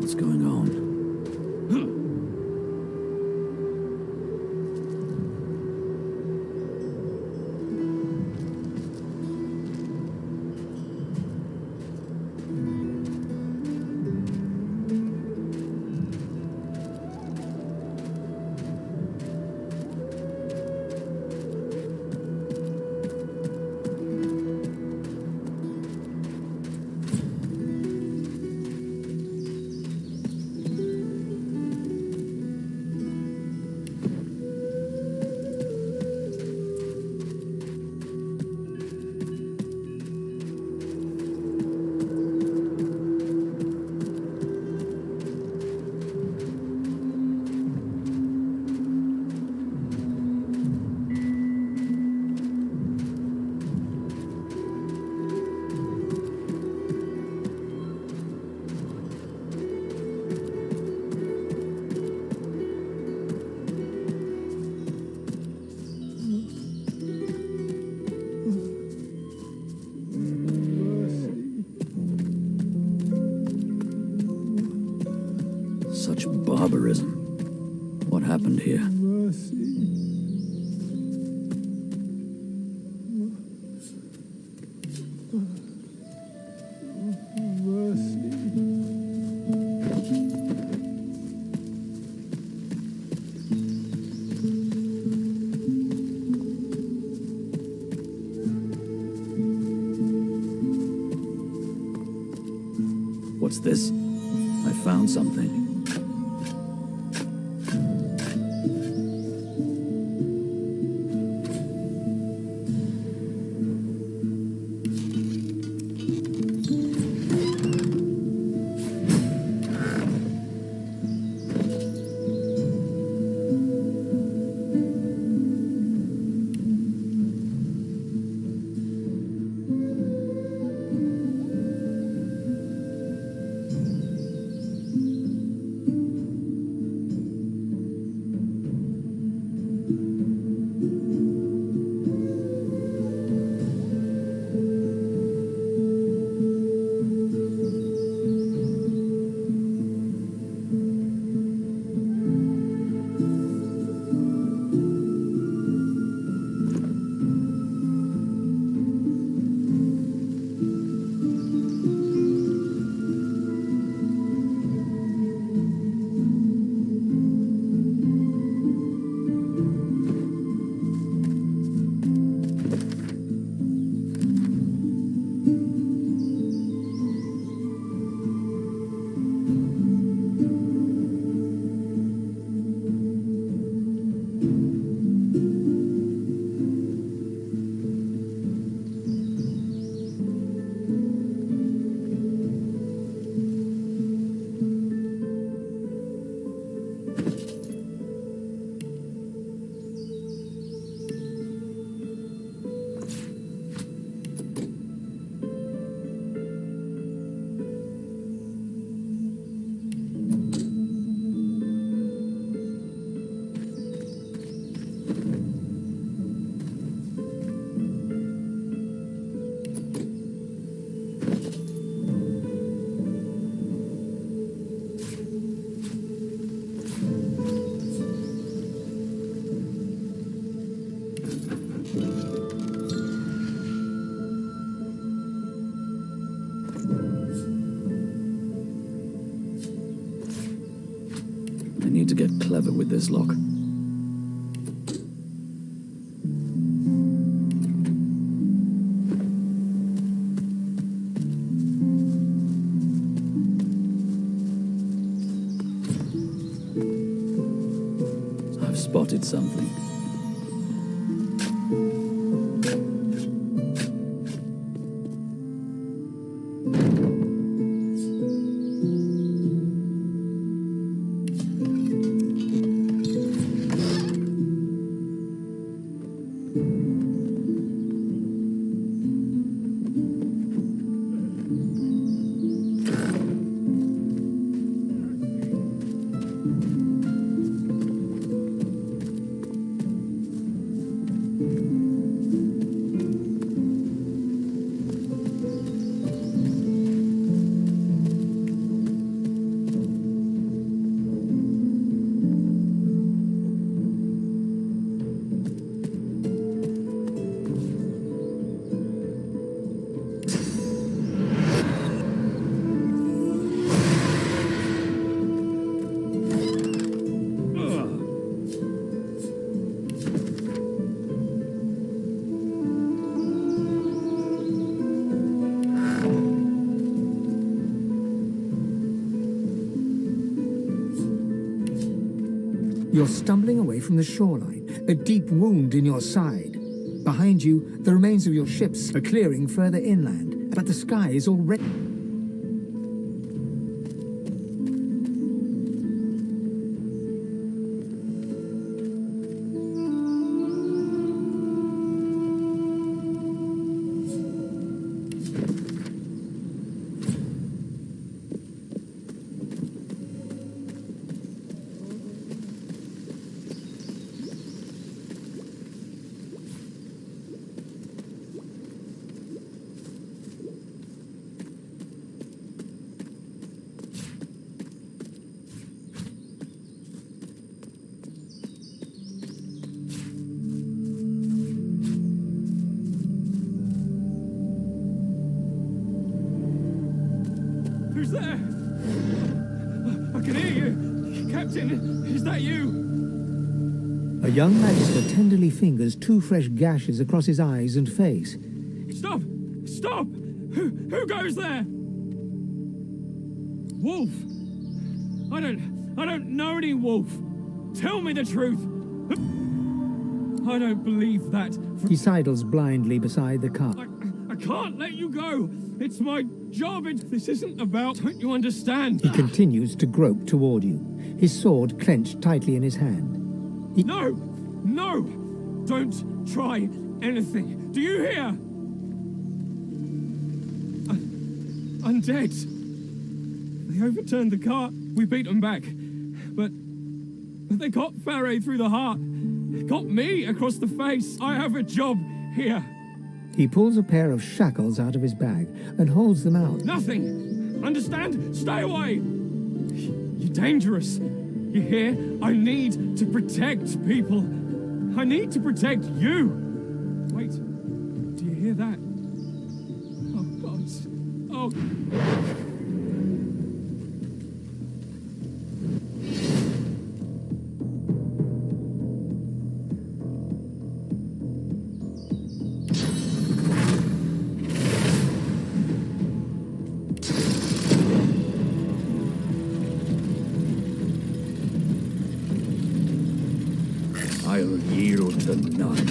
What's going on? Such barbarism. What happened here? What's this? I found something. need to get clever with this lock. I've spotted something. You're stumbling away from the shoreline, a deep wound in your side. Behind you, the remains of your ships are clearing further inland, but the sky is already... Who's there? I can hear you. Captain, is that you? A young magister tenderly fingers two fresh gashes across his eyes and face. Stop! Stop! Who goes there? Wolf! I don't know any wolf. Tell me the truth. I don't believe that. He sidles blindly beside the car. I can't let you go. It's my job. This isn't about... Don't you understand? He continues to grope toward you, his sword clenched tightly in his hand. No! No! Don't try anything. Do you hear? Undead. They overturned the cart. We beat them back. But they got Faray through the heart. Got me across the face. I have a job here. He pulls a pair of shackles out of his bag and holds them out. Nothing. Understand? Stay away. You're dangerous. You hear? I need to protect people. I need to protect you. Wait. Do you hear that? Oh, God. Oh. I'll yield to none.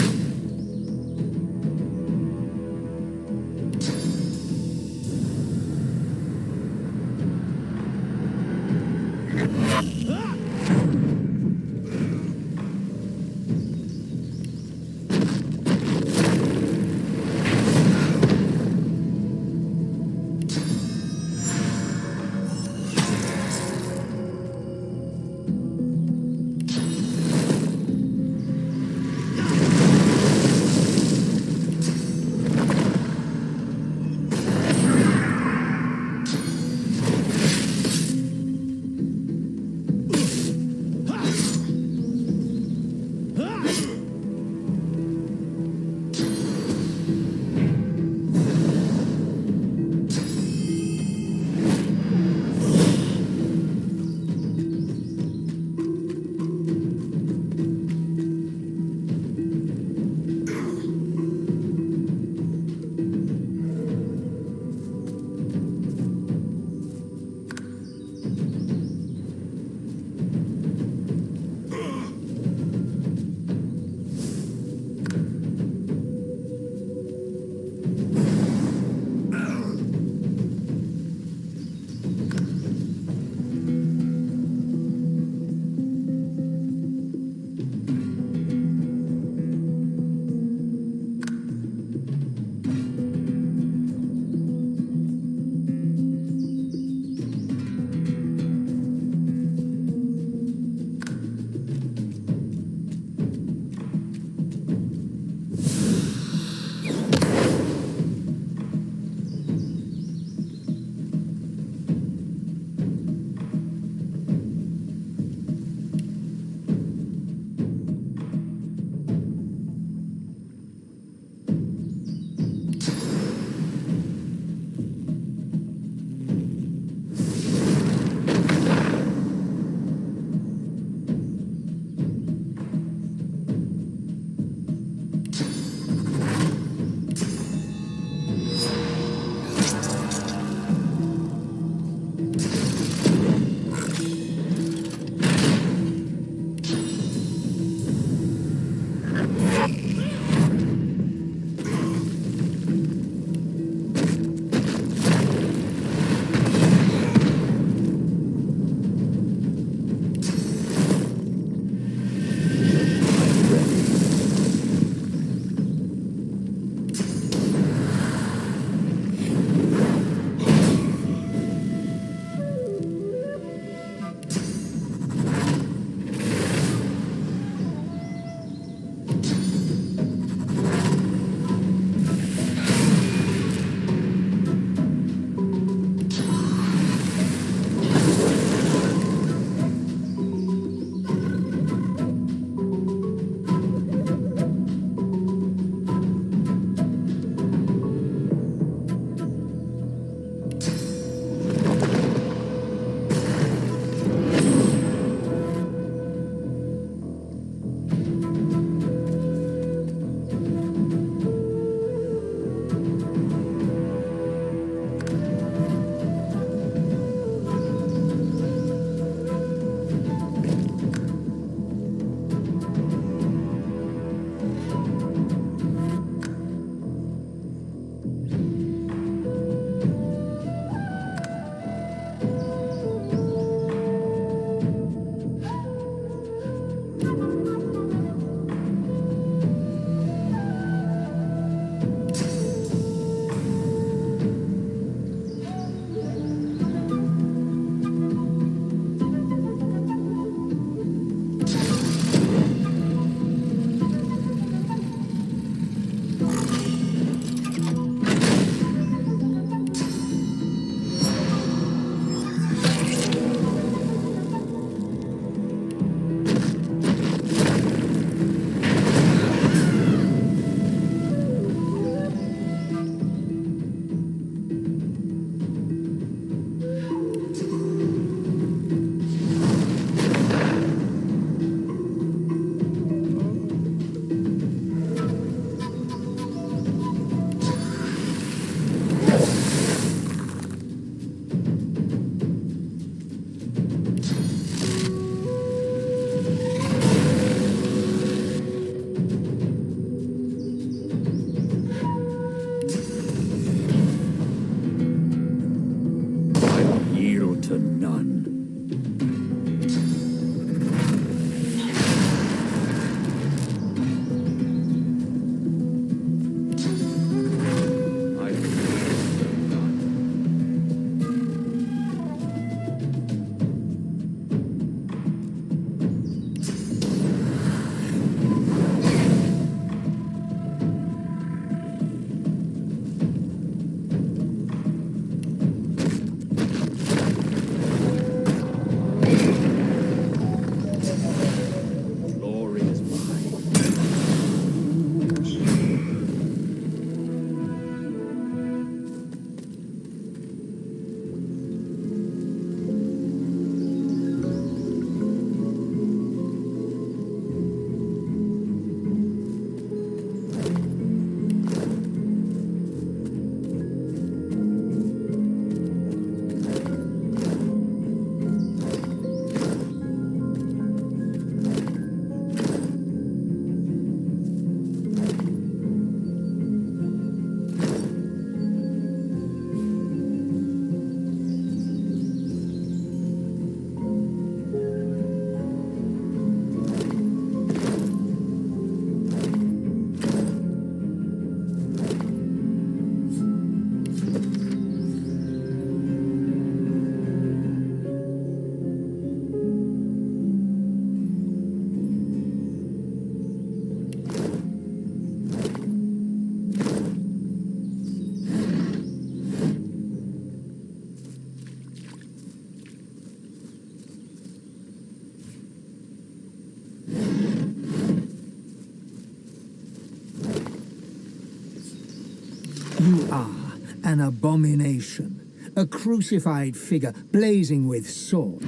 an abomination. A crucified figure blazing with sword.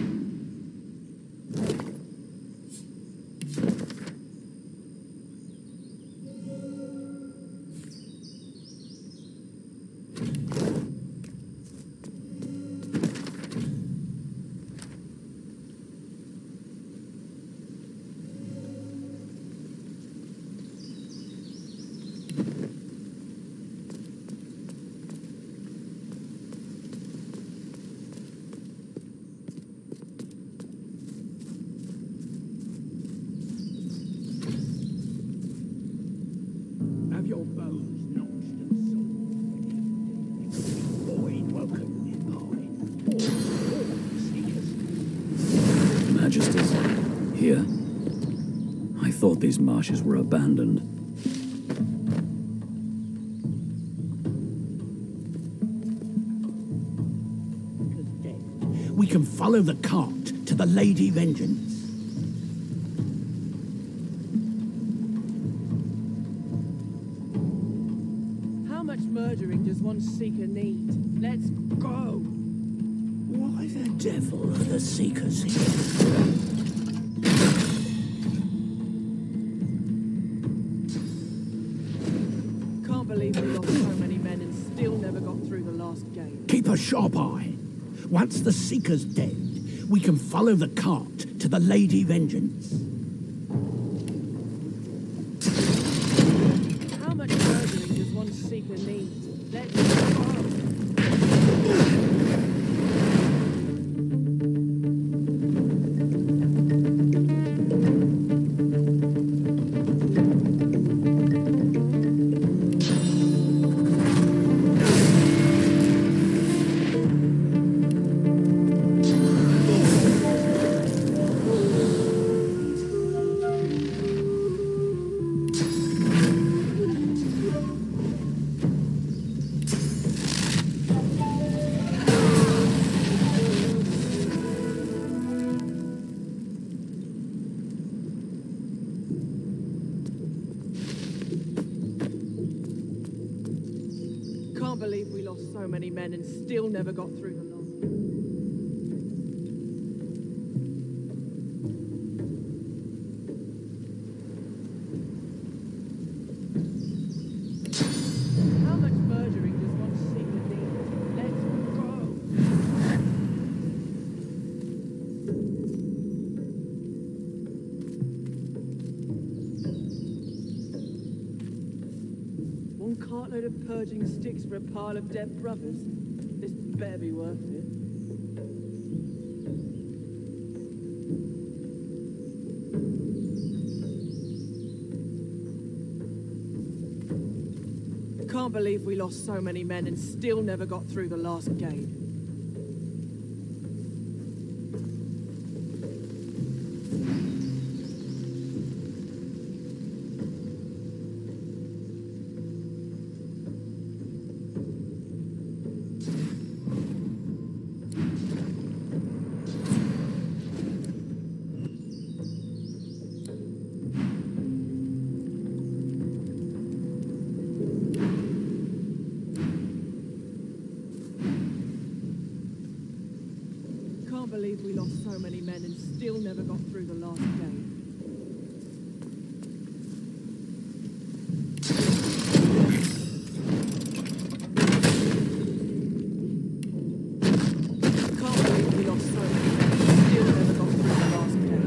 Magisters, here? I thought these marshes were abandoned. We can follow the cart to the Lady Vengeance. How much murdering does one seeker need? Let's go! Why the devil are the Seekers here? Can't believe we lost so many men and still never got through the last gate. Keep a sharp eye. Once the Seeker's dead, we can follow the cart to the Lady Vengeance. How much murdering does one seeker need? Let's go! Can't believe we lost so many men and still never got through the last. How much murdering does one seeker need? Let's go! One cartload of purging sticks for a pile of dead brothers. This better be worth it. Can't believe we lost so many men and still never got through the last gate. Can't believe we lost so many men and still never got through the last gate. Can't believe we lost so many men and still never got through the last gate.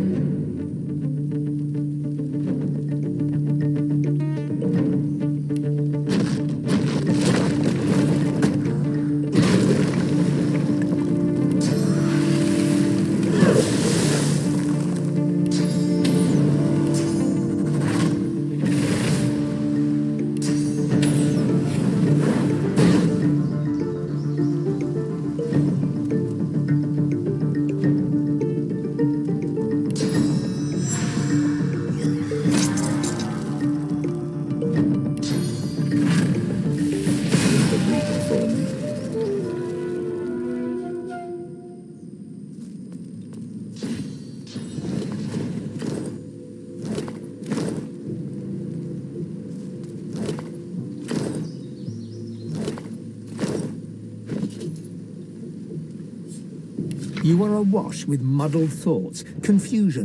You are awash with muddled thoughts, confusion.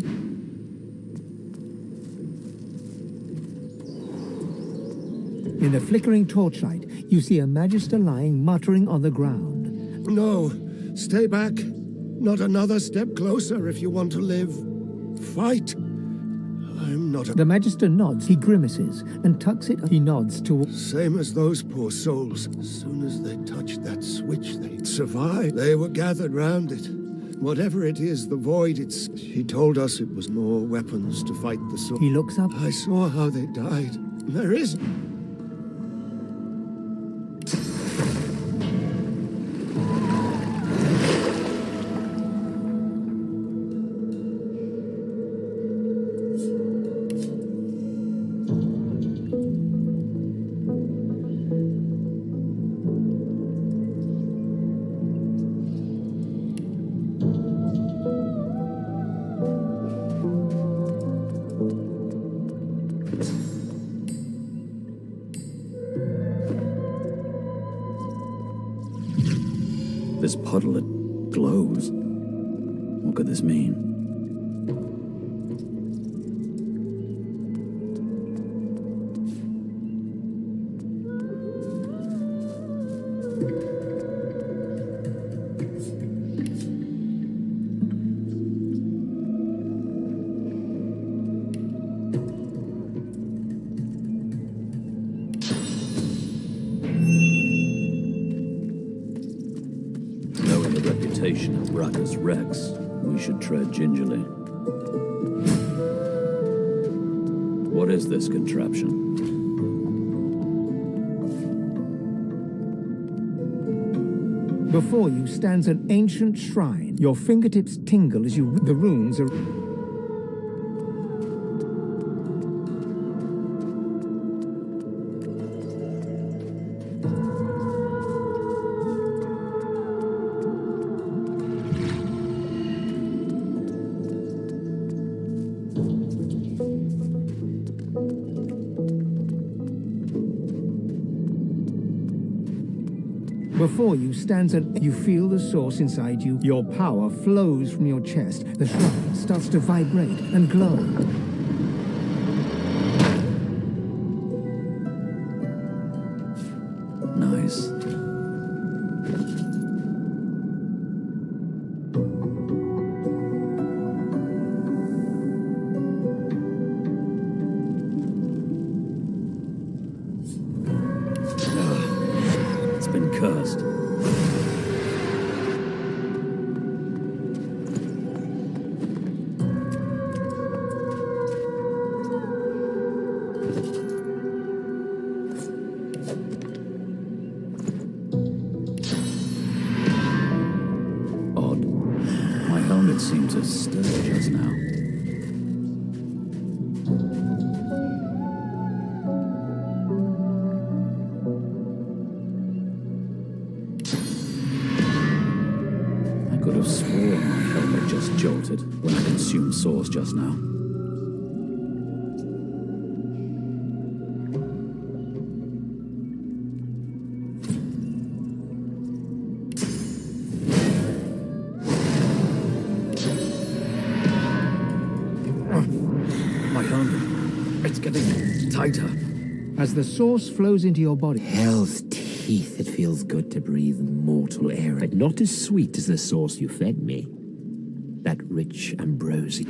In the flickering torchlight, you see a Magister lying muttering on the ground. No, stay back. Not another step closer if you want to live. Fight. I'm not a... The Magister nods, he grimaces, and tucks it. He nods to... Same as those poor souls. As soon as they touched that switch, they'd survive. They were gathered round it. Whatever it is, the void, He told us it was more weapons to fight the soul. He looks up. I saw how they died. There is... This puddle, it glows. What could this mean? Of Brackus Rex, we should tread gingerly. What is this contraption? Before you stands an ancient shrine. Your fingertips tingle as you read the runes are... Before you stands an... You feel the source inside you. Your power flows from your chest. The shrine starts to vibrate and glow. Nice. Cursed. Odd. My helmet seems to stir just now. Could have sworn my helmet just jolted when I consumed source just now. My helmet, it's getting tighter. As the source flows into your body... Hell's teeth, it feels good to breathe mortal air, but not as sweet as the sauce you fed me. That rich ambrosia.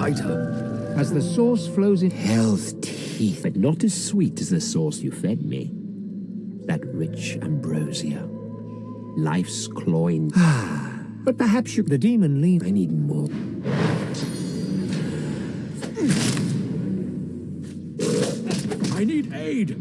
tighter. As the source flows in. Hell's teeth, but not as sweet as the sauce you fed me. That rich ambrosia. Life's cloying. But perhaps you. The demon leans. I need more. I need aid!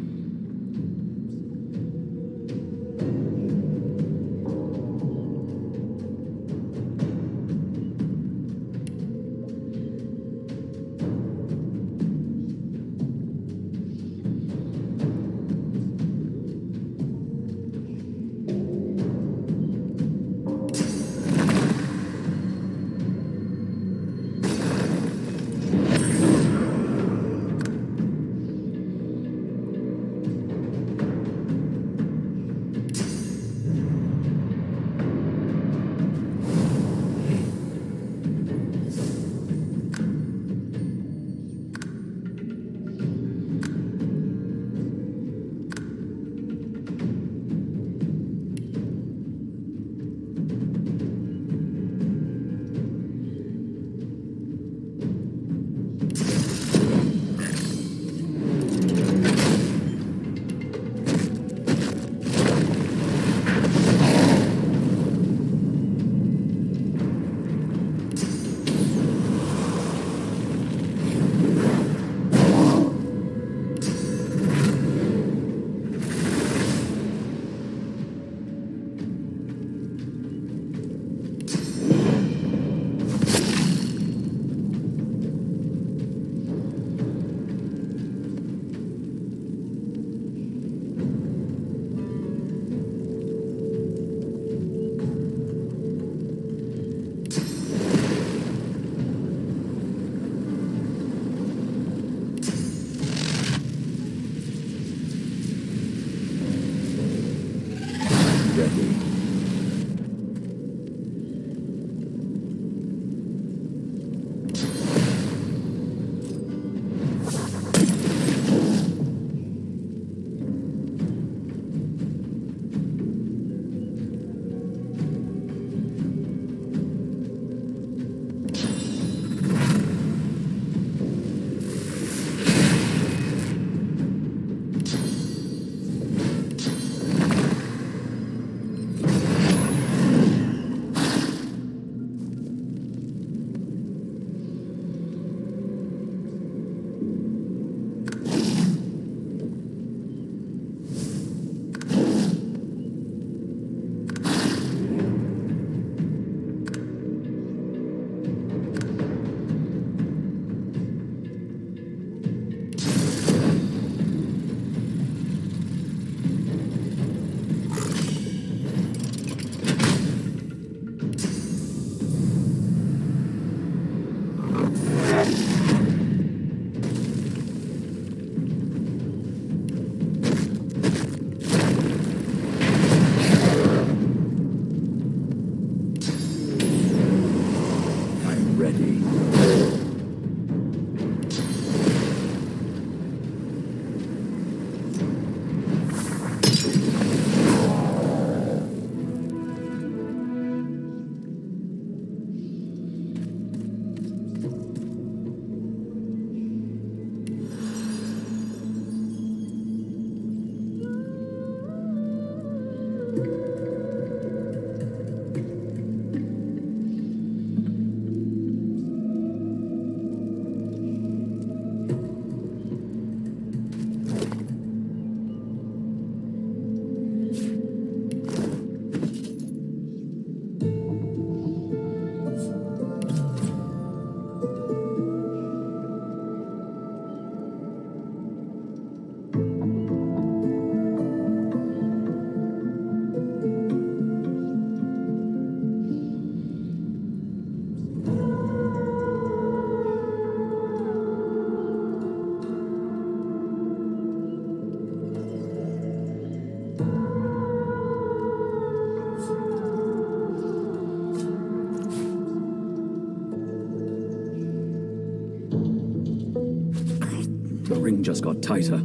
The ring just got tighter.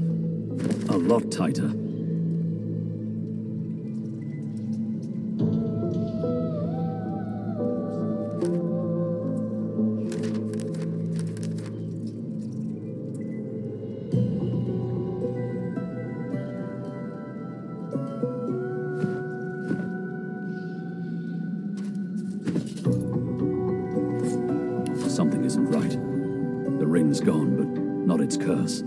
A lot tighter. Something isn't right. The ring's gone, but not its curse.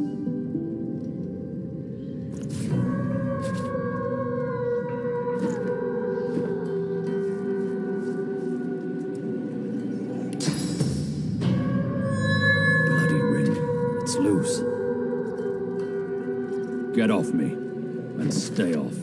Bloody ring. It's loose. Get off me, and stay off.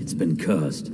It's been cursed.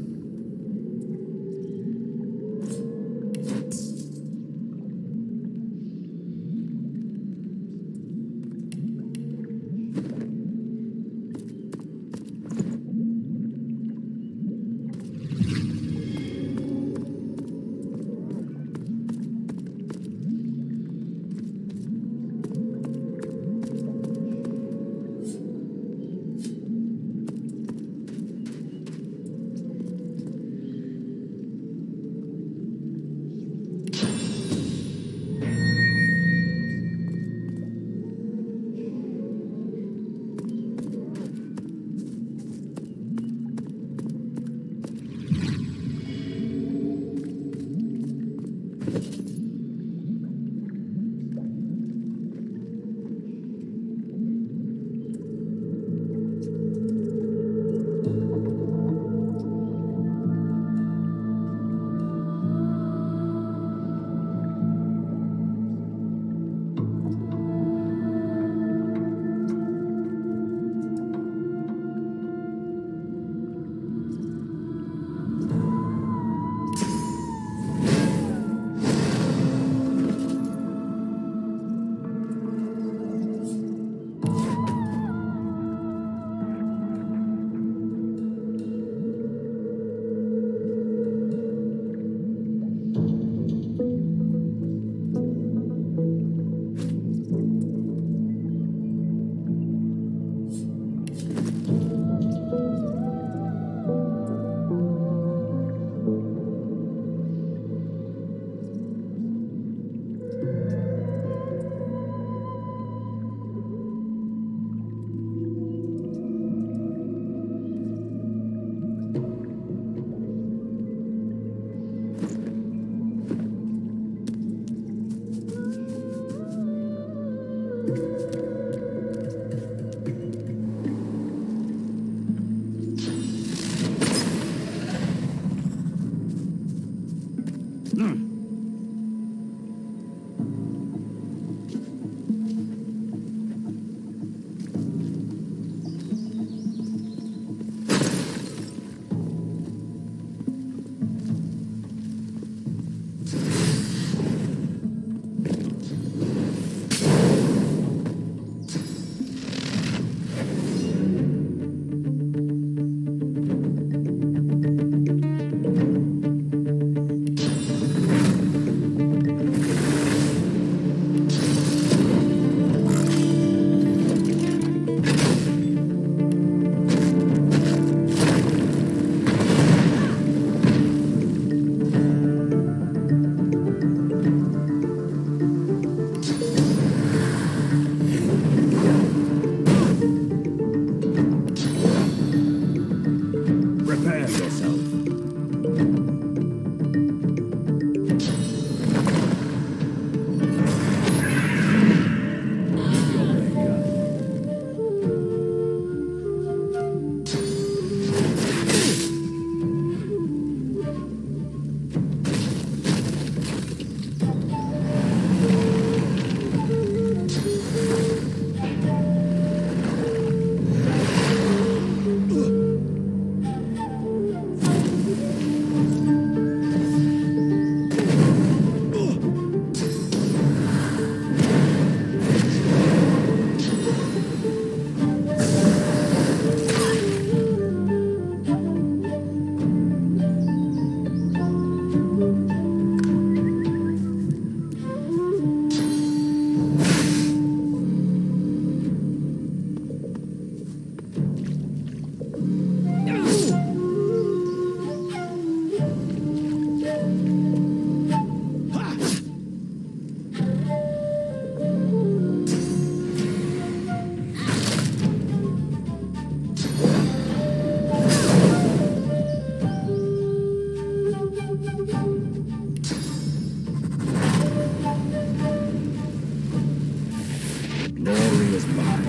is mine.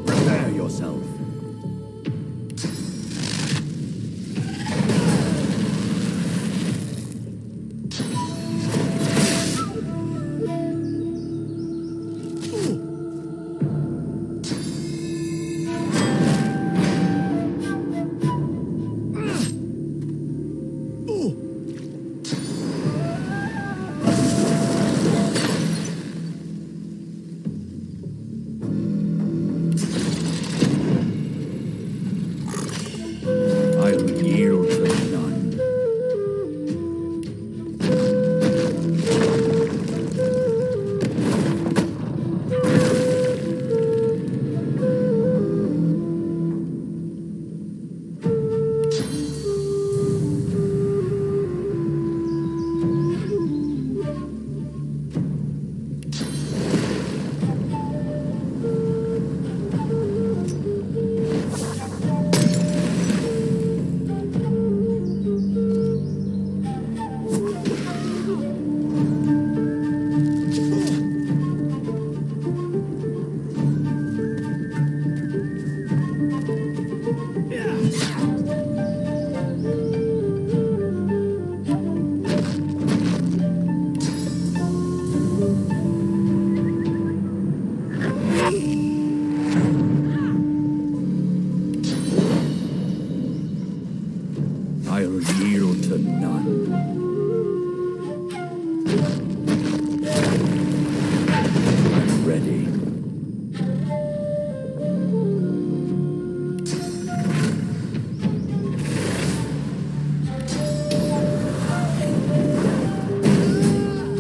Prepare yourself. I will yield to none. I will yield to none. I'm ready.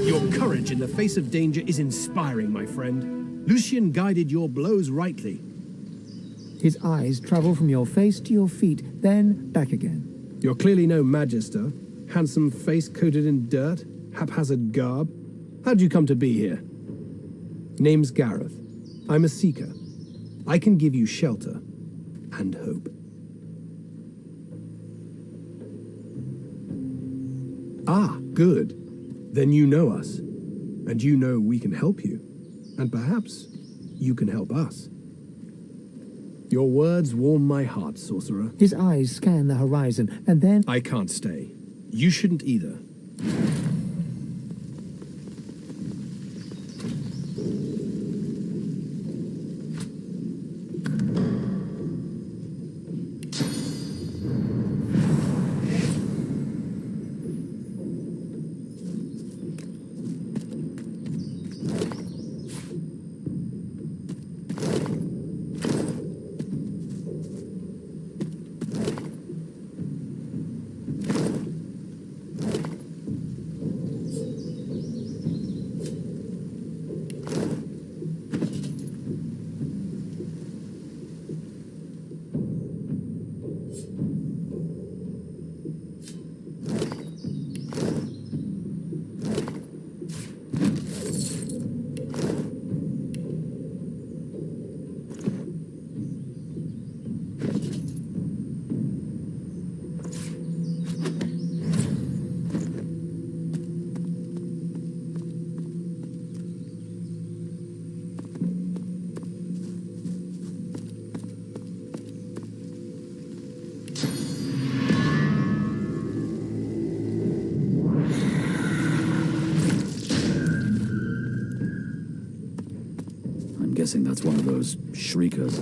Your courage in the face of danger is inspiring, my friend. Lucian guided your blows rightly. His eyes travel from your face to your feet, then back again. You're clearly no magister. Handsome face coated in dirt, haphazard garb. How'd you come to be here? Name's Gareth. I'm a seeker. I can give you shelter and hope. Ah, good. Then you know us. And you know we can help you. And perhaps you can help us. Your words warm my heart, sorcerer. His eyes scan the horizon, and then... I can't stay. You shouldn't either. I'm guessing that's one of those shriekers.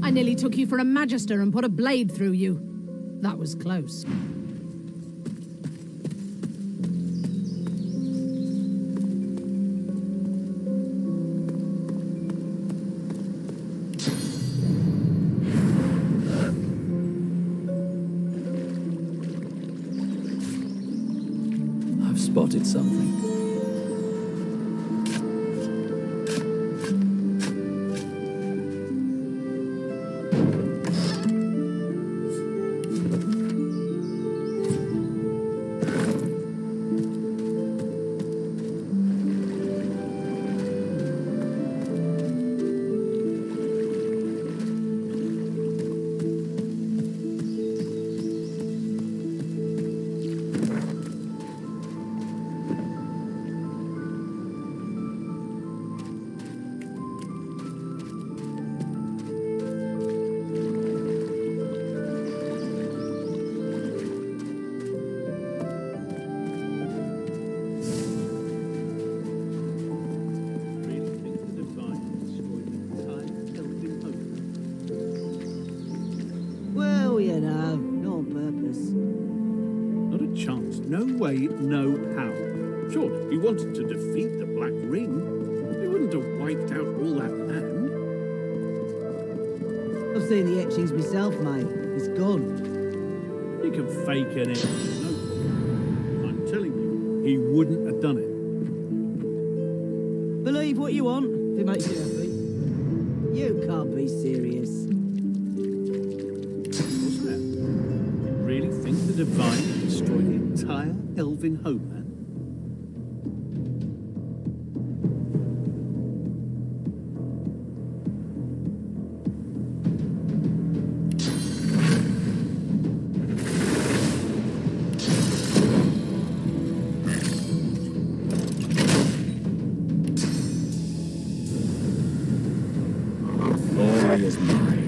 I nearly took you for a magister and put a blade through you. That was close. I've spotted something. Oh, you know, not on purpose. Not a chance. No way, no how. Sure, he wanted to defeat the Black Ring. He wouldn't have wiped out all that land. I've seen the etchings myself, mate. It's gone. You can fake anything. No problem. I'm telling you, he wouldn't have done it. Believe what you want, if it makes you happy. You can't be serious. What's that? You really think the Divine can destroy the entire elven homeland? Glory is mine.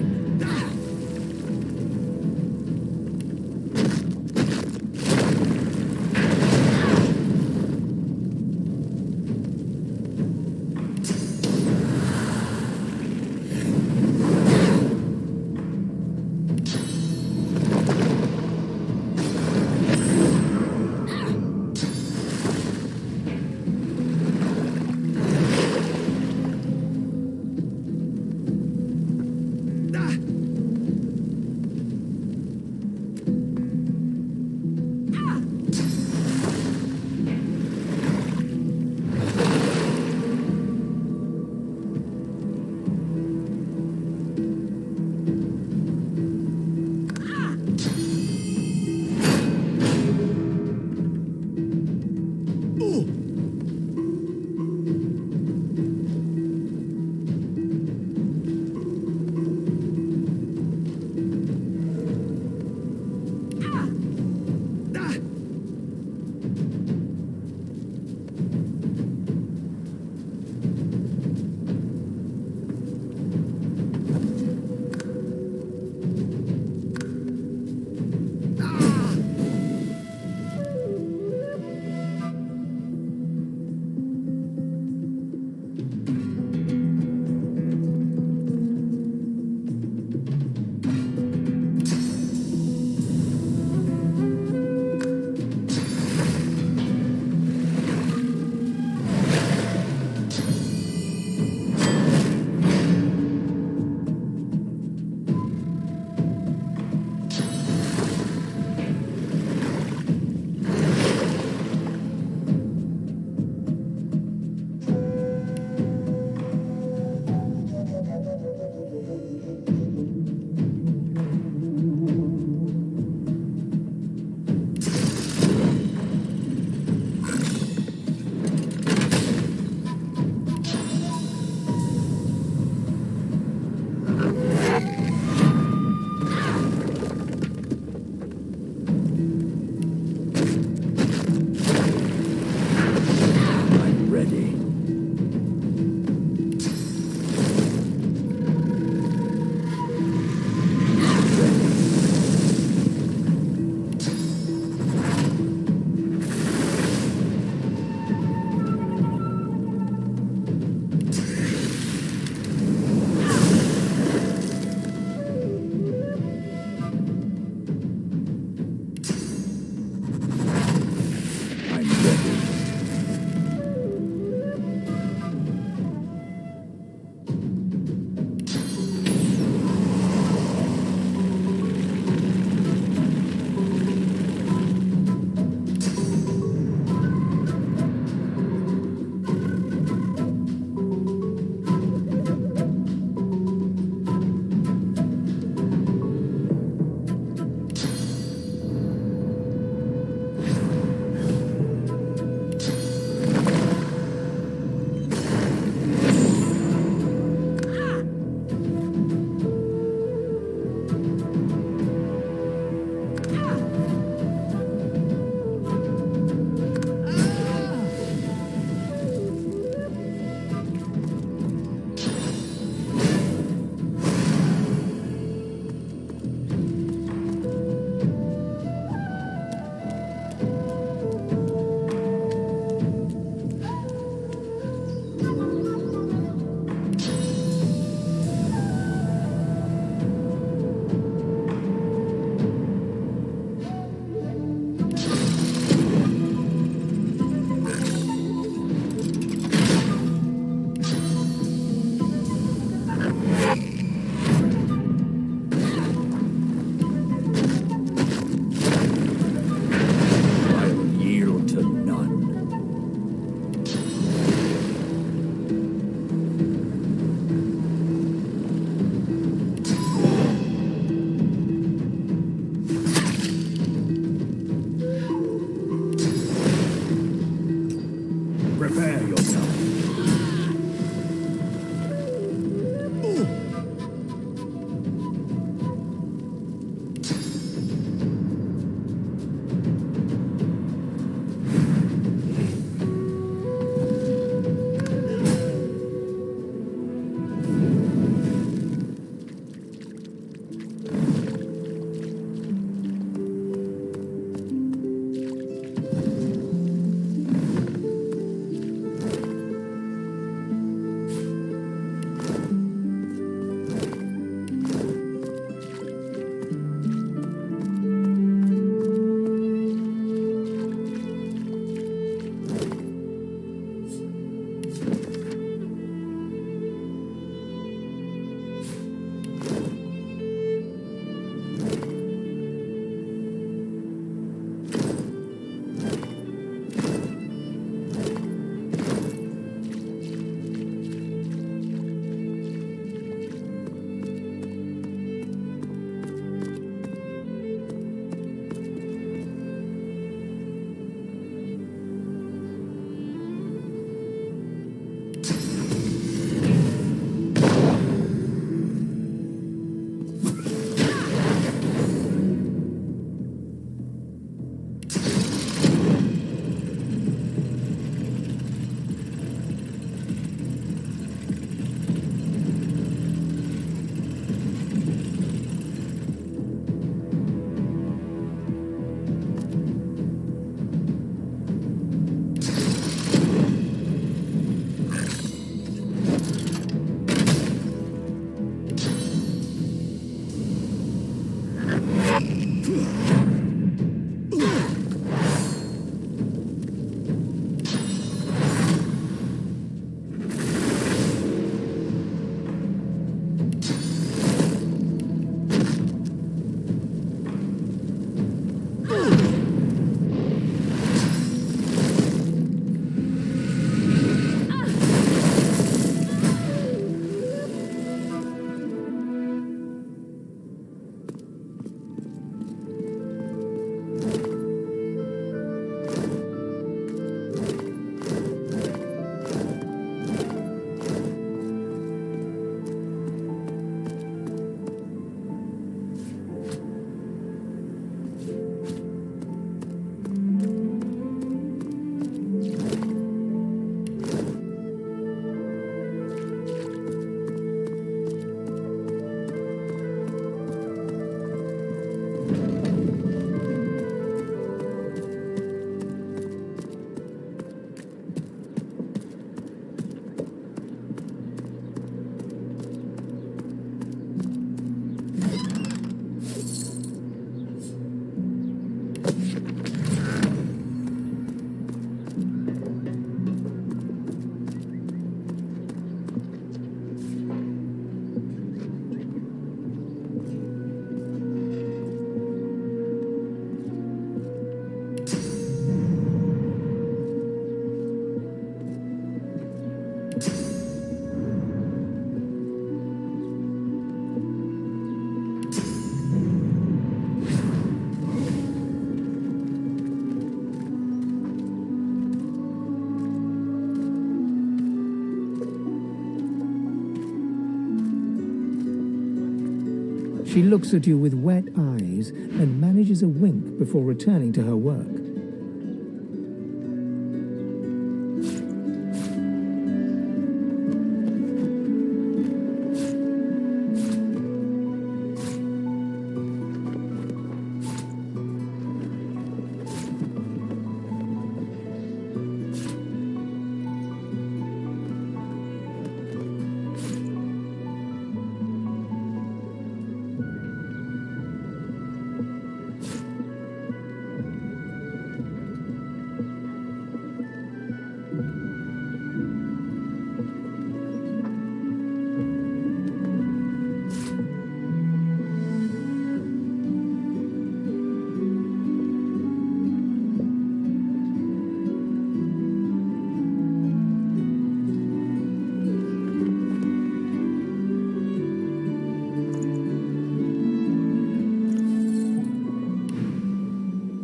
She looks at you with wet eyes and manages a wink before returning to her work.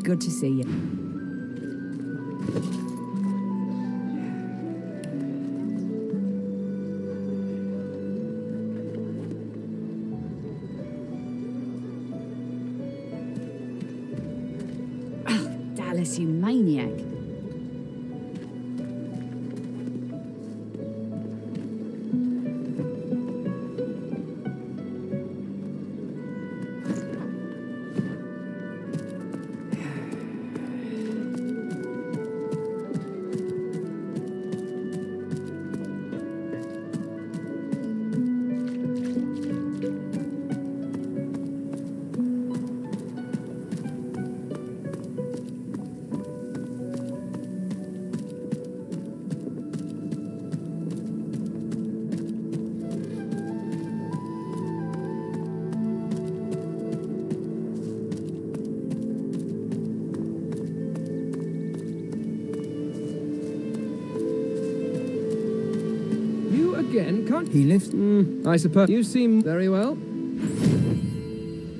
Good to see you. Dallas, you maniac. Again, can't he lifts? I suppose you seem very well.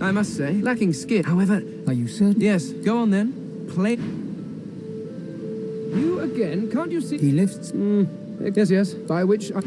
I must say, lacking skill. However, are you certain? Yes. Go on then. Play. You again? Can't you see? He lifts. Yes, yes. By which I.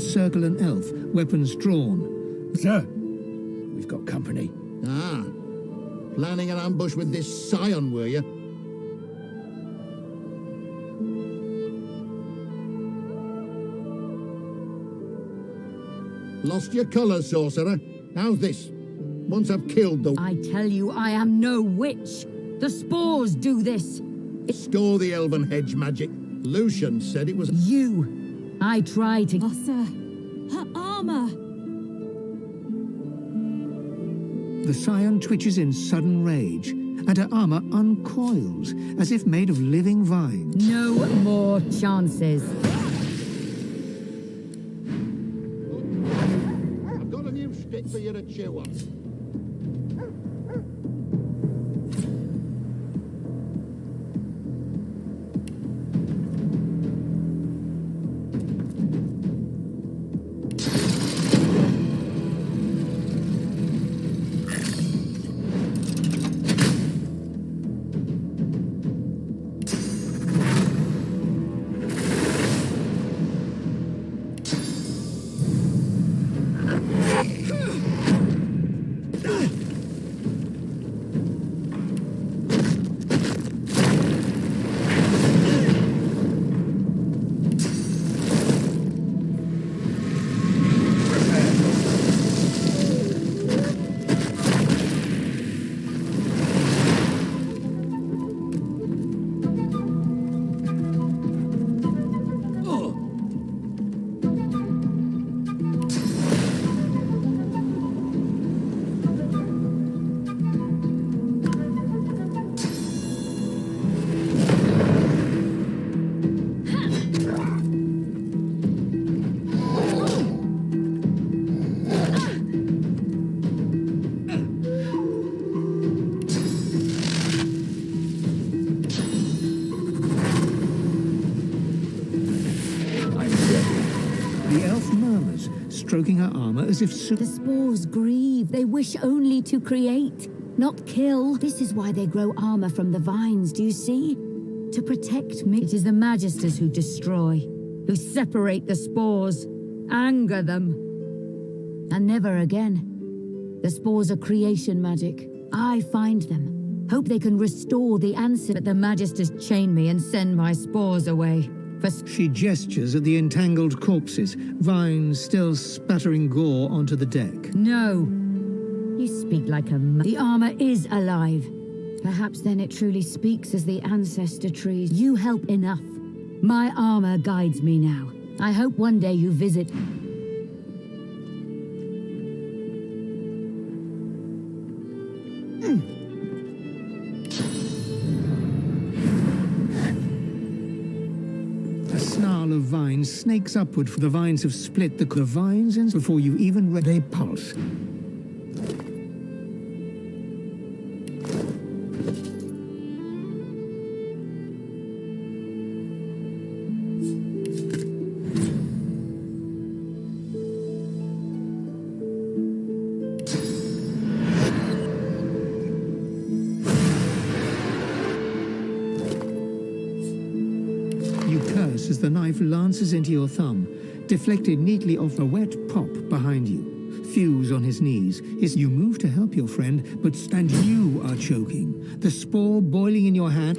encircle an elf, weapons drawn. Sir, we've got company. Ah, planning an ambush with this scion, were you? Lost your colour, sorcerer. How's this? Once I've killed the... I tell you, I am no witch. The spores do this. Store the elven hedge magic. Lucian said it was... You. I tried to... Oh, sir. Her armor. The scion twitches in sudden rage, and her armor uncoils, as if made of living vines. No more chances. I've got a new stick for you to chew on. stroking her armor as if... The spores grieve. They wish only to create, not kill. This is why they grow armor from the vines, do you see? To protect me. It is the Magisters who destroy, who separate the spores, anger them. And never again. The spores are creation magic. I find them. Hope they can restore the ancestors. But the Magisters chain me and send my spores away. She gestures at the entangled corpses, vines still spattering gore onto the deck. No. You speak like a... The armor is alive. Perhaps then it truly speaks as the ancestor trees. You help enough. My armor guides me now. I hope one day you visit... A snarl of vines snakes upward. The vines have split the vines, and before you even read, they pulse. As the knife lances into your thumb, deflected neatly off a wet pop behind you. Fuse on his knees. You move to help your friend, but you are choking. The spore boiling in your hand.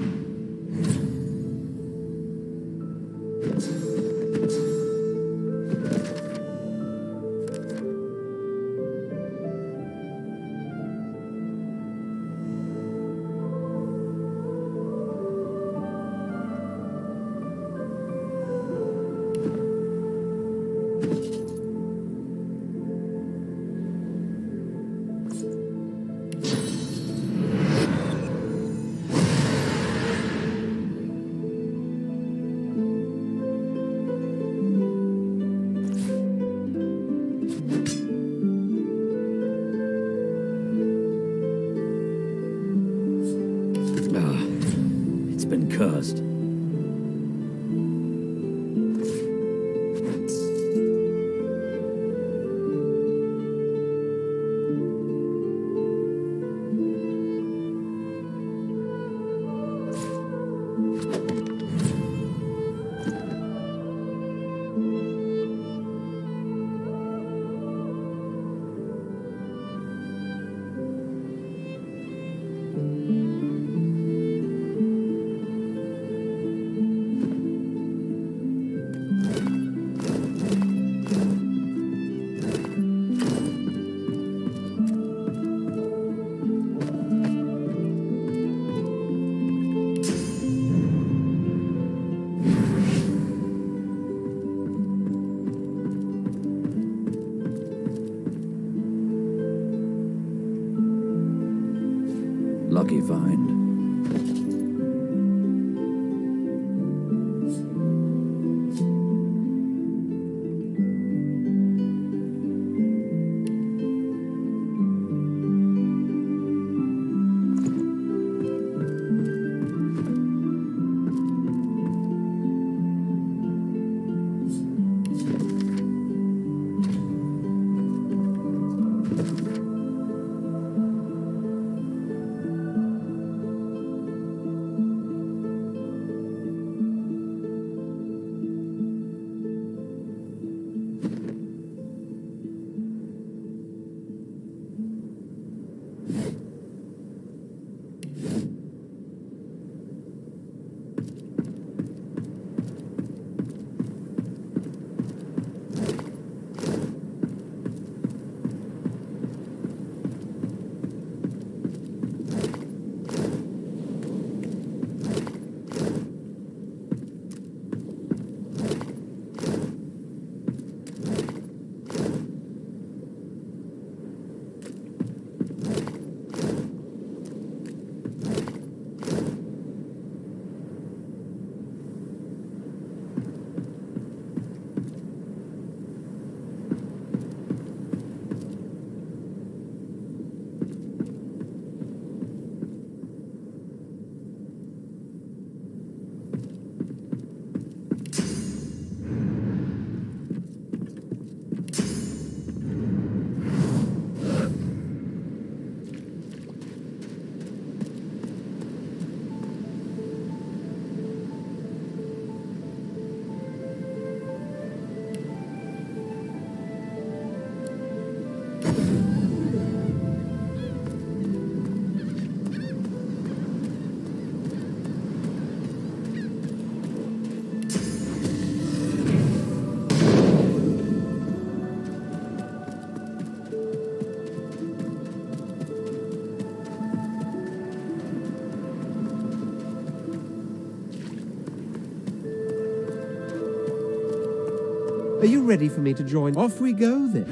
Cursed. Lucky find. Are you ready for me to join? Off we go then.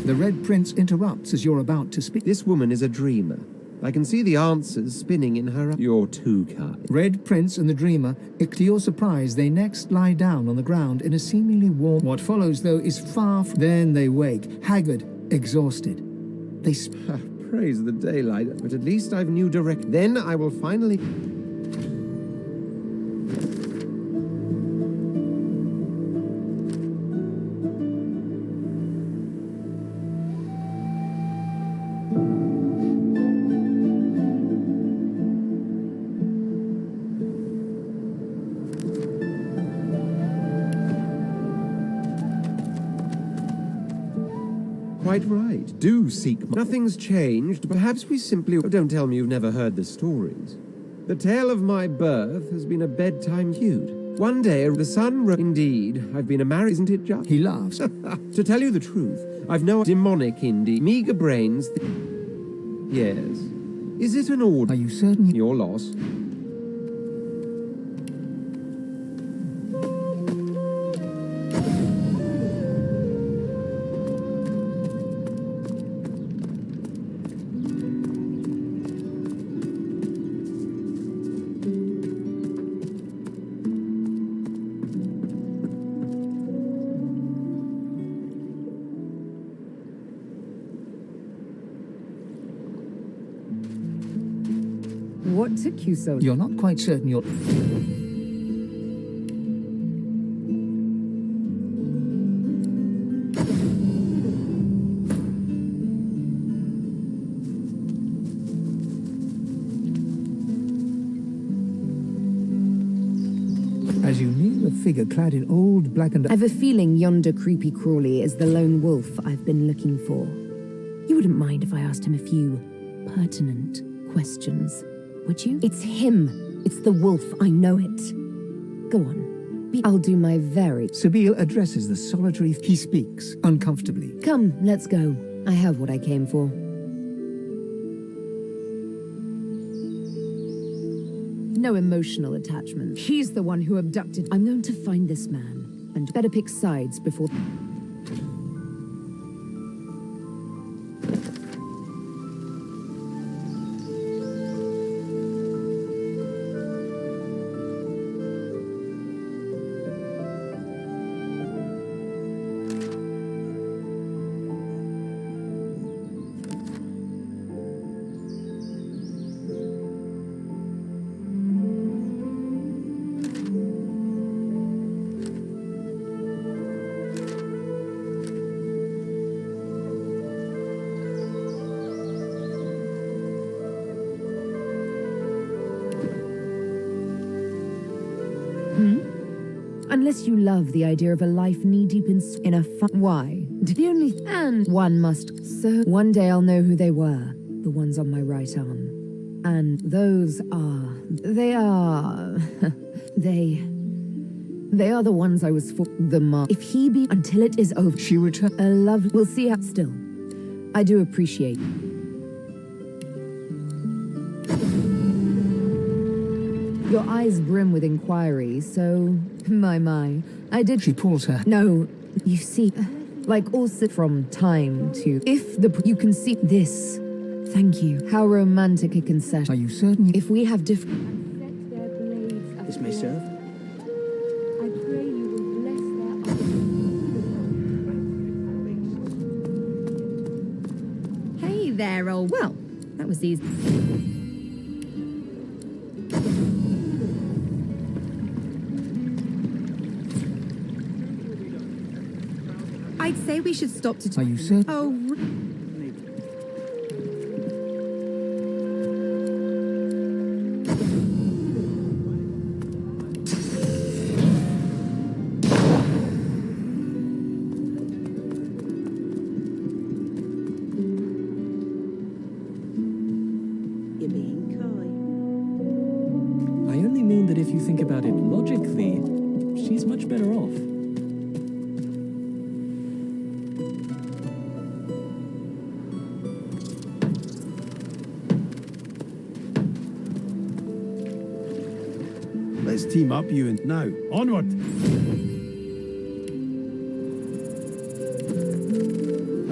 The Red Prince interrupts as you're about to speak. This woman is a dreamer. I can see the answers spinning in her. You're too kind. Red Prince and the Dreamer, to your surprise, they next lie down on the ground in a seemingly warm. What follows, though, is far from. Then they wake, haggard, exhausted. They praise the daylight, but at least I've new direct. Then I will finally. Quite right. Do seek. Nothing's changed. Perhaps we simply. Oh, don't tell me you've never heard the stories. The tale of my birth has been a bedtime feud. One day, the sun. Indeed, I've been a married. Isn't it just? He laughs. To tell you the truth, I've no demonic indeed. Meager brains. Yes. Is it an order? Are you certain? Your loss. What took you so long? You're not quite certain you're. As you near a figure clad in old blackened. I've a feeling yonder creepy crawly is the lone wolf I've been looking for. You wouldn't mind if I asked him a few pertinent questions, would you? It's him. It's the wolf, I know it. Go on. I'll do my very... Sabine addresses the solitary... He speaks, uncomfortably. Come, let's go. I have what I came for. No emotional attachment. He's the one who abducted... I'm going to find this man, and better pick sides before... Unless you love the idea of a life knee-deep in a why? The only... And one must... So one day I'll know who they were. The ones on my right arm. And those are... They are... They are the ones I was for... The mark. If he be... Until it is over. She returned... A love... We'll see how... Still. I do appreciate... Your eyes brim with inquiry, so... My. I did... She pulls her... No, you see... Like also from time to... If the... You can see this. Thank you. How romantic a concession. Are you certain? If we have different... This may serve. I pray you will bless their... Hey there, old... Well, that was easy. I'd say we should stop to... Are you certain? Oh... You're being coy. I only mean that if you think about it logically, she's much better off. Let's team up, you and now. Onward!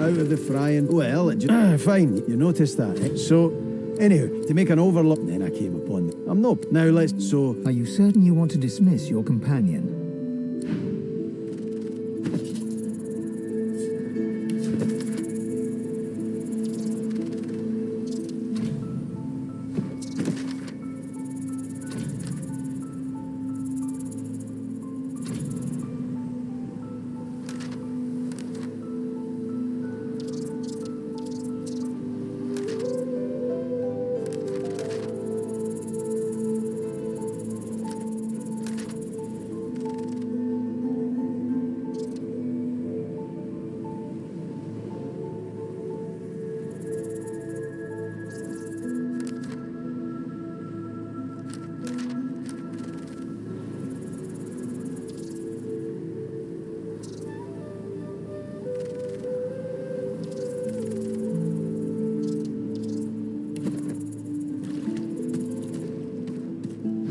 Out of the frying... Well, it just... fine, you noticed that. So, anyhow, to make an overlook... Then I came upon them. I'm not... Now let's... So... Are you certain you want to dismiss your companion?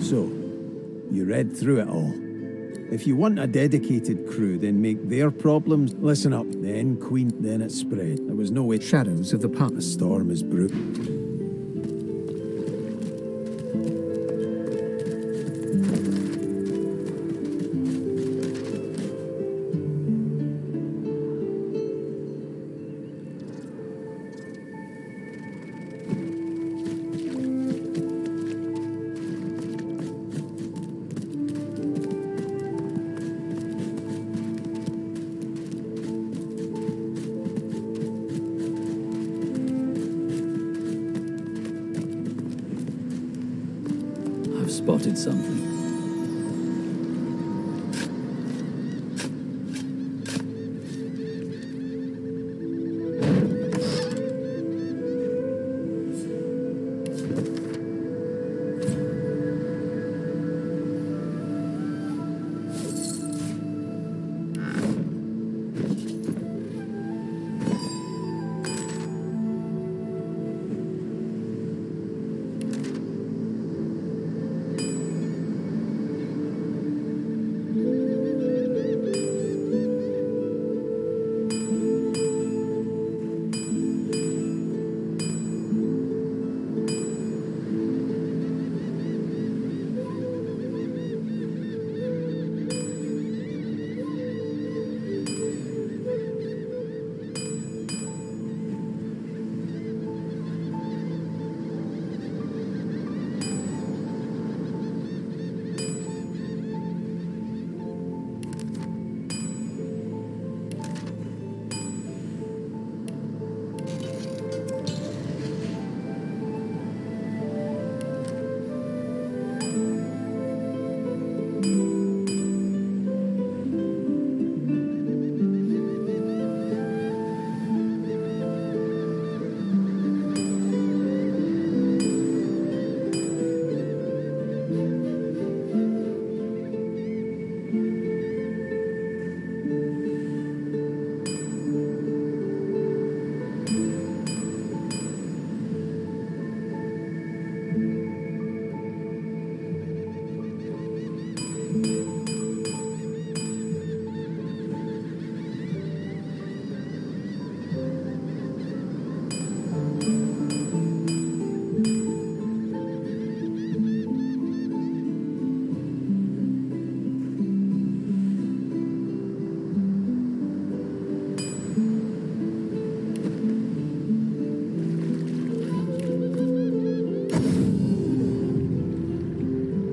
So, you read through it all. If you want a dedicated crew, then make their problems... Listen up, then Queen, then it spread. There was no way... Shadows of the past. A storm is brewed. Spotted something.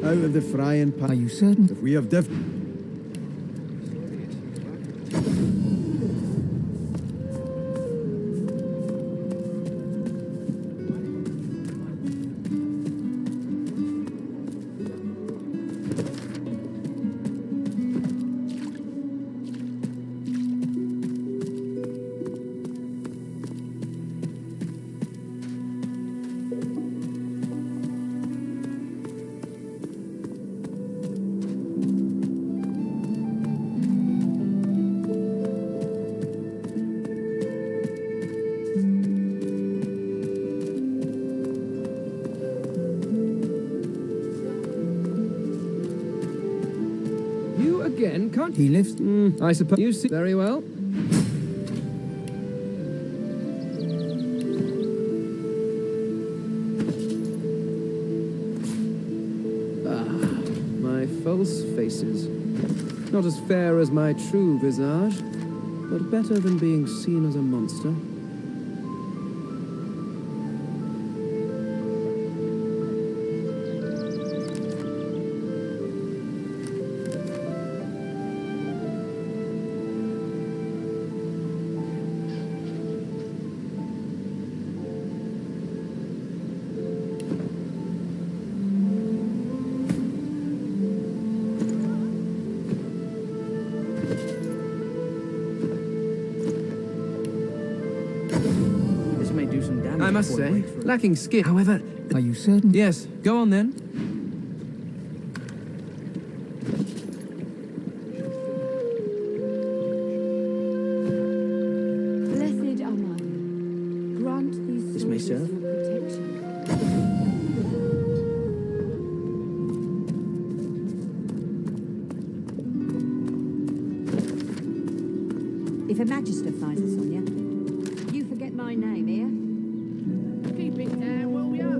Out of the frying pan. Are you certain? If we have You again, can't He lives. I suppose you see very well. My false faces. Not as fair as my true visage, but better than being seen as a monster. I must say, lacking skill. However, are you certain? Yes, go on then. Blessed Amaya, grant these This may soldiers serve. your protection. If a magister finds us on you, you forget my name here. Keep it down, will ya?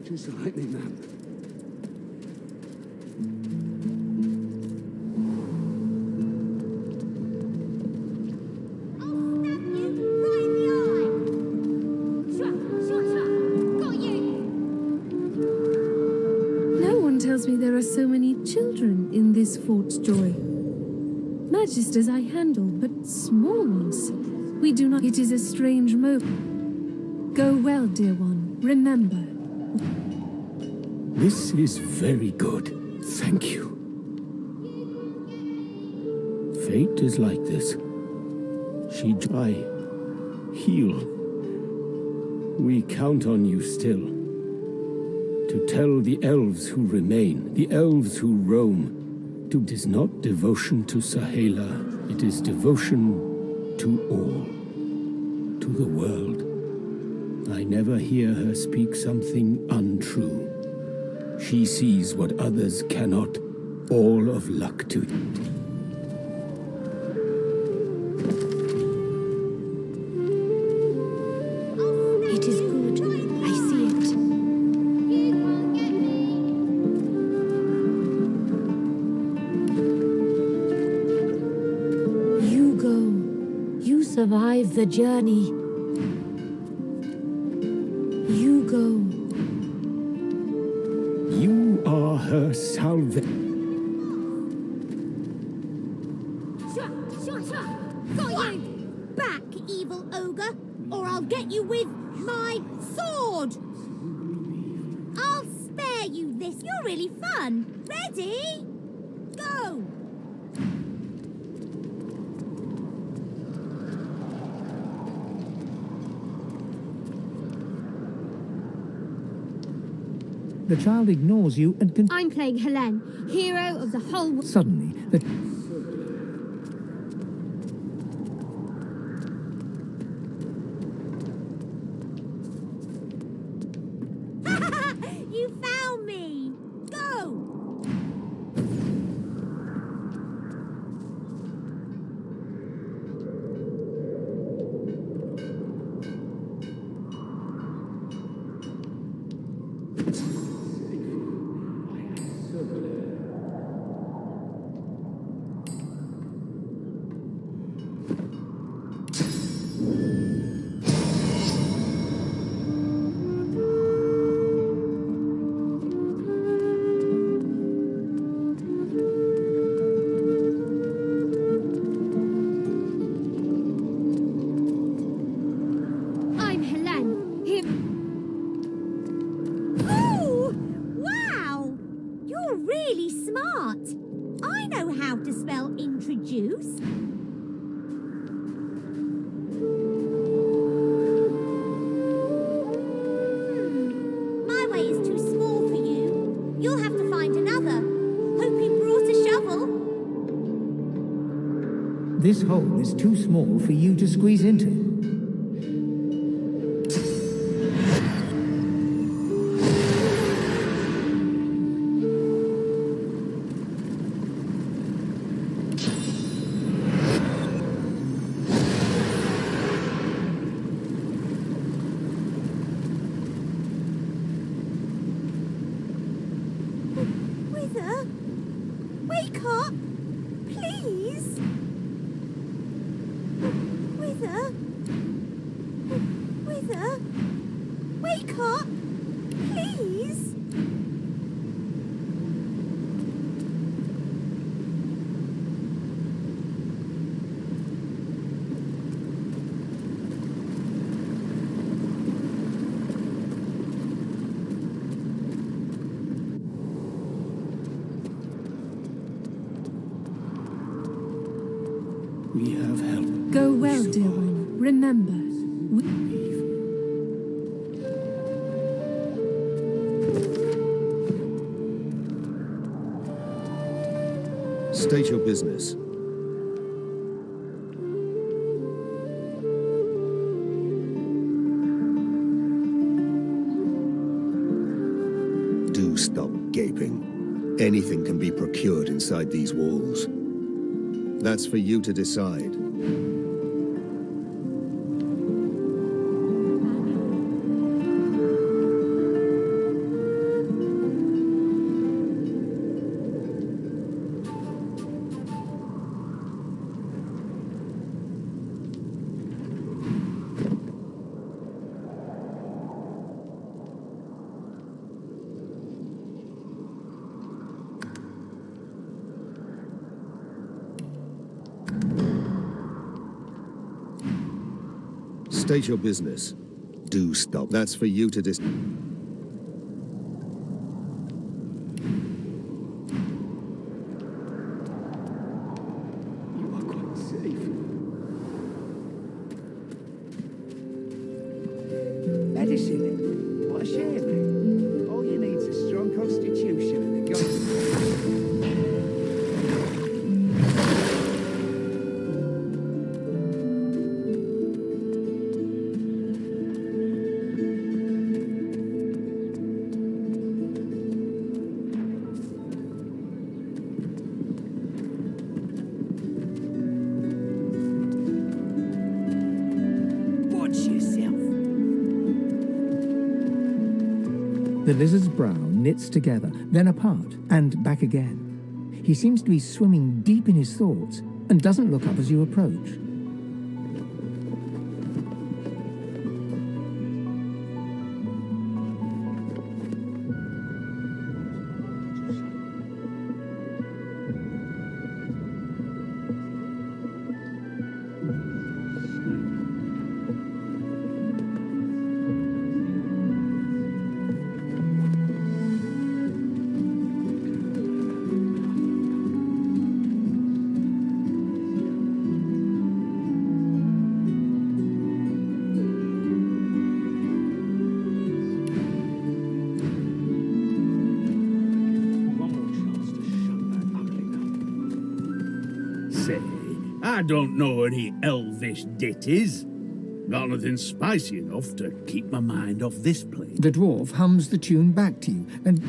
Just lightning that. No one tells me there are so many children in this Fort's Joy. Magisters I handle, but small ones. We do not. It is a strange moment. Go well, dear one. Remember. This is very good. Thank you. Fate is like this. I heal. We count on you still. To tell the elves who remain, the elves who roam. It is not devotion to Sahela, it is devotion to all. To the world. I never hear her speak something untrue. She sees what others cannot. All of luck to you. It is good. I see it. You go. You You survive the journey. You go. You are her salvation. Got you! Back, evil ogre, or I'll get you with my sword! I'll spare you this. You're really fun. Ready? Go! The child ignores you and I'm playing Helene, hero of the whole world. suddenly the You found me! Go! I'm Helene, Oh! Wow! You're really smart. I know how to spell introduce. My way is too small for you. You'll have to find another. Hope you brought a shovel. this hole is too small for you to squeeze into. Wither, wake up, please. Wither, Wither, wake up, please. We have help. Go well, dear one. Remember, State your business. Do stop gaping. Anything can be procured inside these walls. That's for you to decide. State your business. Do stop. That's for you to decide. You are quite safe. Medicine? What a shame. All you need is a strong constitution and a gun. The lizard's brow knits together, then apart, and back again. He seems to be swimming deep in his thoughts and doesn't look up as you approach. I don't know any elvish ditties. Got nothing spicy enough to keep my mind off this place. The dwarf hums the tune back to you, and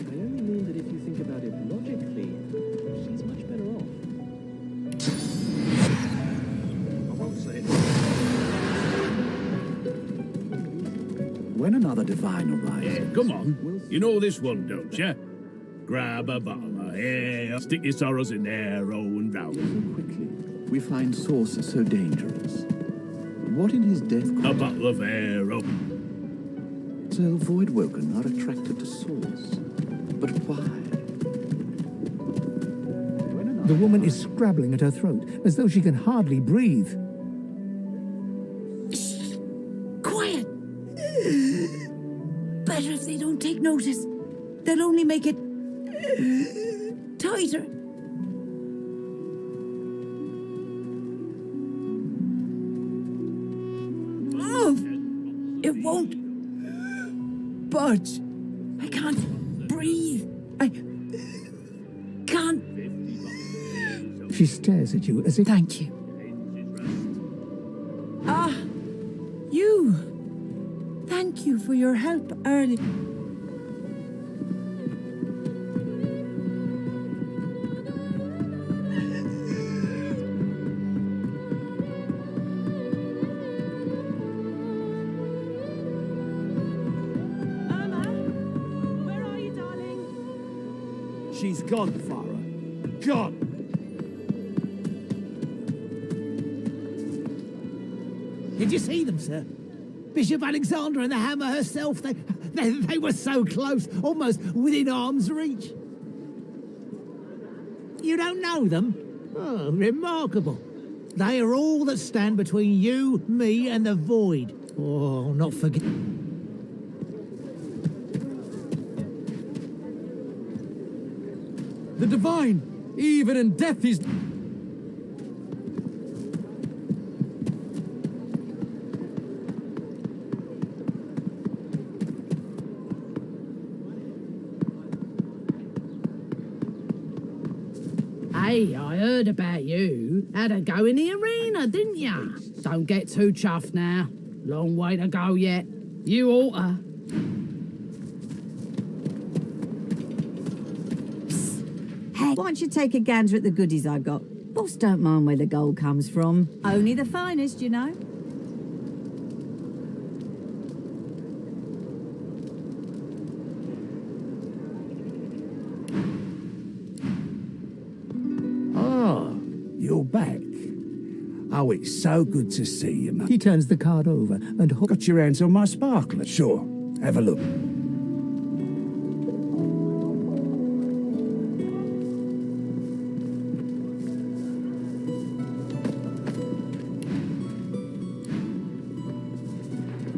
I only mean that if you think about it logically, she's much better off. I won't say it. When another divine arrives... Yeah, come on. You know this one, don't you? Grab a bottle of ale, stick your sorrows in there, row and round. So quickly, we find sources so dangerous. What in his death... A bottle of ale. So Voidwoken are attracted to source. But why? the woman is scrabbling at her throat, as though she can hardly breathe. Quiet! Better if they don't take notice. They'll only make it tighter. It won't budge. I can't breathe. I can't. She stares at you as if... Thank you. Ah, you. Thank you for your help earlier. She's gone, Farah. Gone! Did you see them, sir? Bishop Alexander and the Hammer herself, they were so close, almost within arm's reach. You don't know them? Oh, remarkable. They are all that stand between you, me, and the void. Oh, I'll not forget. The divine! Even in death he's... Hey, I heard about you. Had a go in the arena, didn't ya? Don't get too chuffed now. Long way to go yet. You oughta. Hey, why don't you take a gander at the goodies I got? Boss don't mind where the gold comes from. Only the finest, you know. You're back. Oh, it's so good to see you, man. He turns the card over and... Got your hands on my sparkler? Sure. Have a look.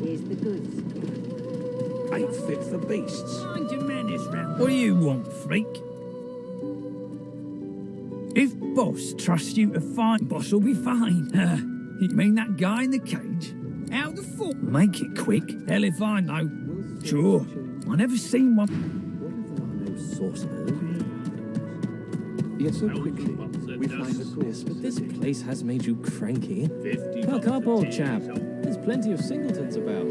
Here's the goods. Ain't fit for beasts. Mind your manners round. What do you want, freak? If Boss trusts you to find, Boss will be fine. You mean that guy in the cage? Out the fort? Make it quick. Hell if I know. Sure. I never seen one. No source of all. Yet so quickly, we find a source. But this place has made you cranky. Buck up, old chap. There's plenty of singletons about.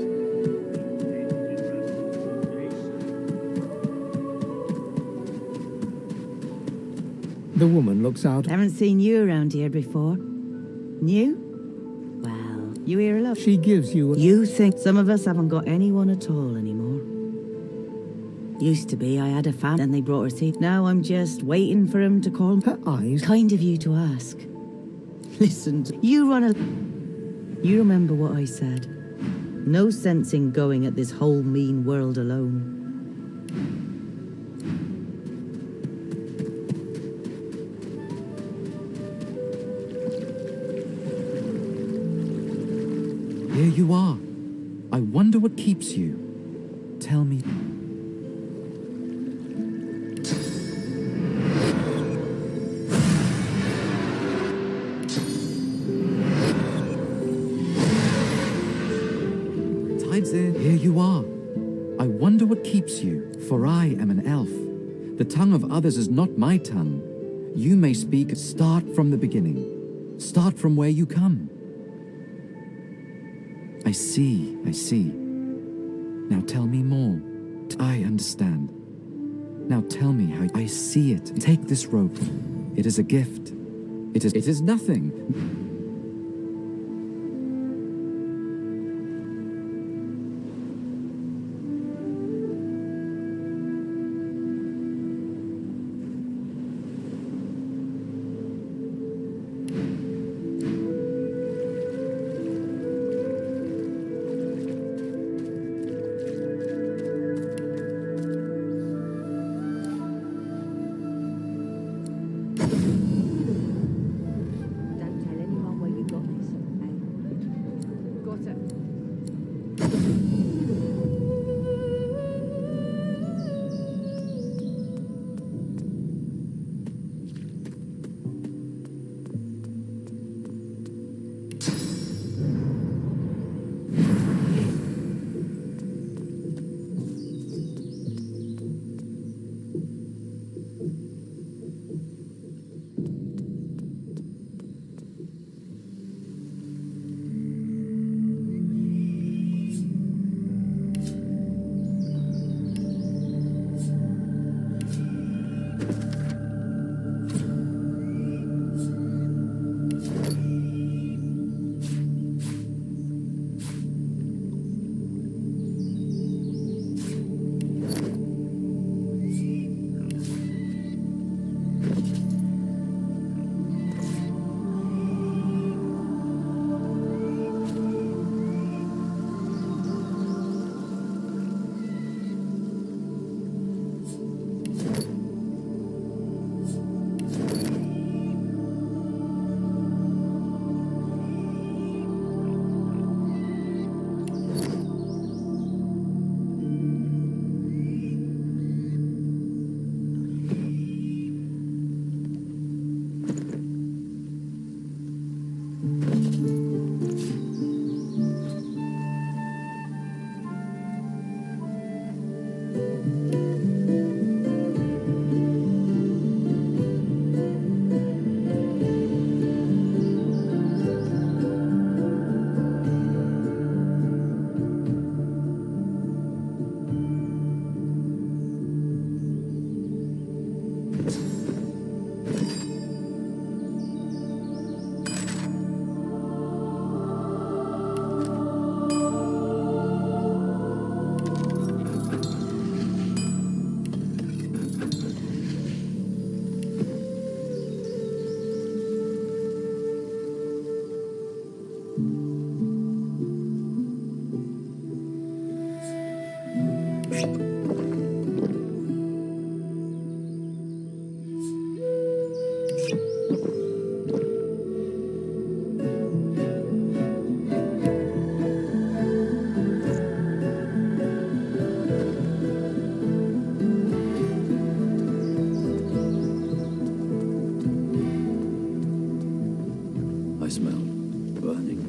The woman looks out. Haven't seen you around here before. New? Well, you hear a lot. She gives you... You think some of us haven't got anyone at all anymore. Used to be I had a fan and they brought her seat. Now I'm just waiting for him to call. Her eyes... Kind of you to ask. Listen, you run a... You remember what I said. No sense in going at this whole mean world alone. Here you are. I wonder what keeps you. Tell me. Tide's there. Here you are. I wonder what keeps you, for I am an elf. The tongue of others is not my tongue. You may speak. Start from the beginning. Start from where you come. I see. Now tell me more. I understand. Now tell me how I see it. Take this rope. It is a gift. It is nothing. Don't tell anyone where you got this. Got it. I smell burning.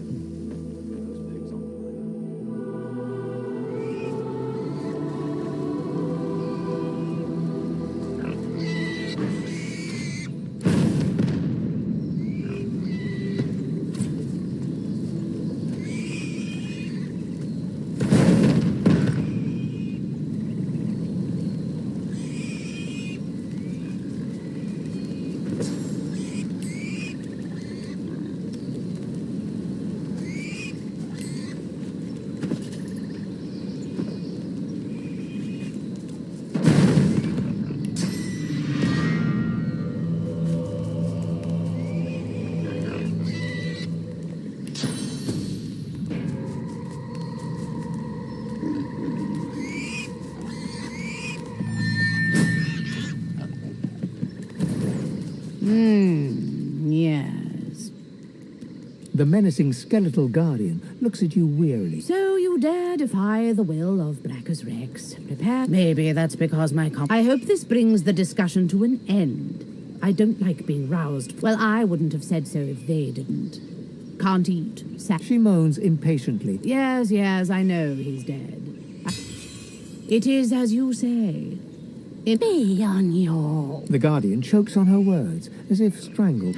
Yes. The menacing skeletal guardian looks at you wearily. So you dare defy the will of Brachus Rex. Prepare. Maybe that's because I hope this brings the discussion to an end. I don't like being roused. Well, I wouldn't have said so if they didn't. Can't eat. She moans impatiently. Yes, I know he's dead. It is as you say. Be on your... The Guardian chokes on her words, as if strangled.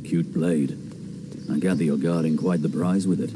Cute blade. I gather you're guarding quite the prize with it.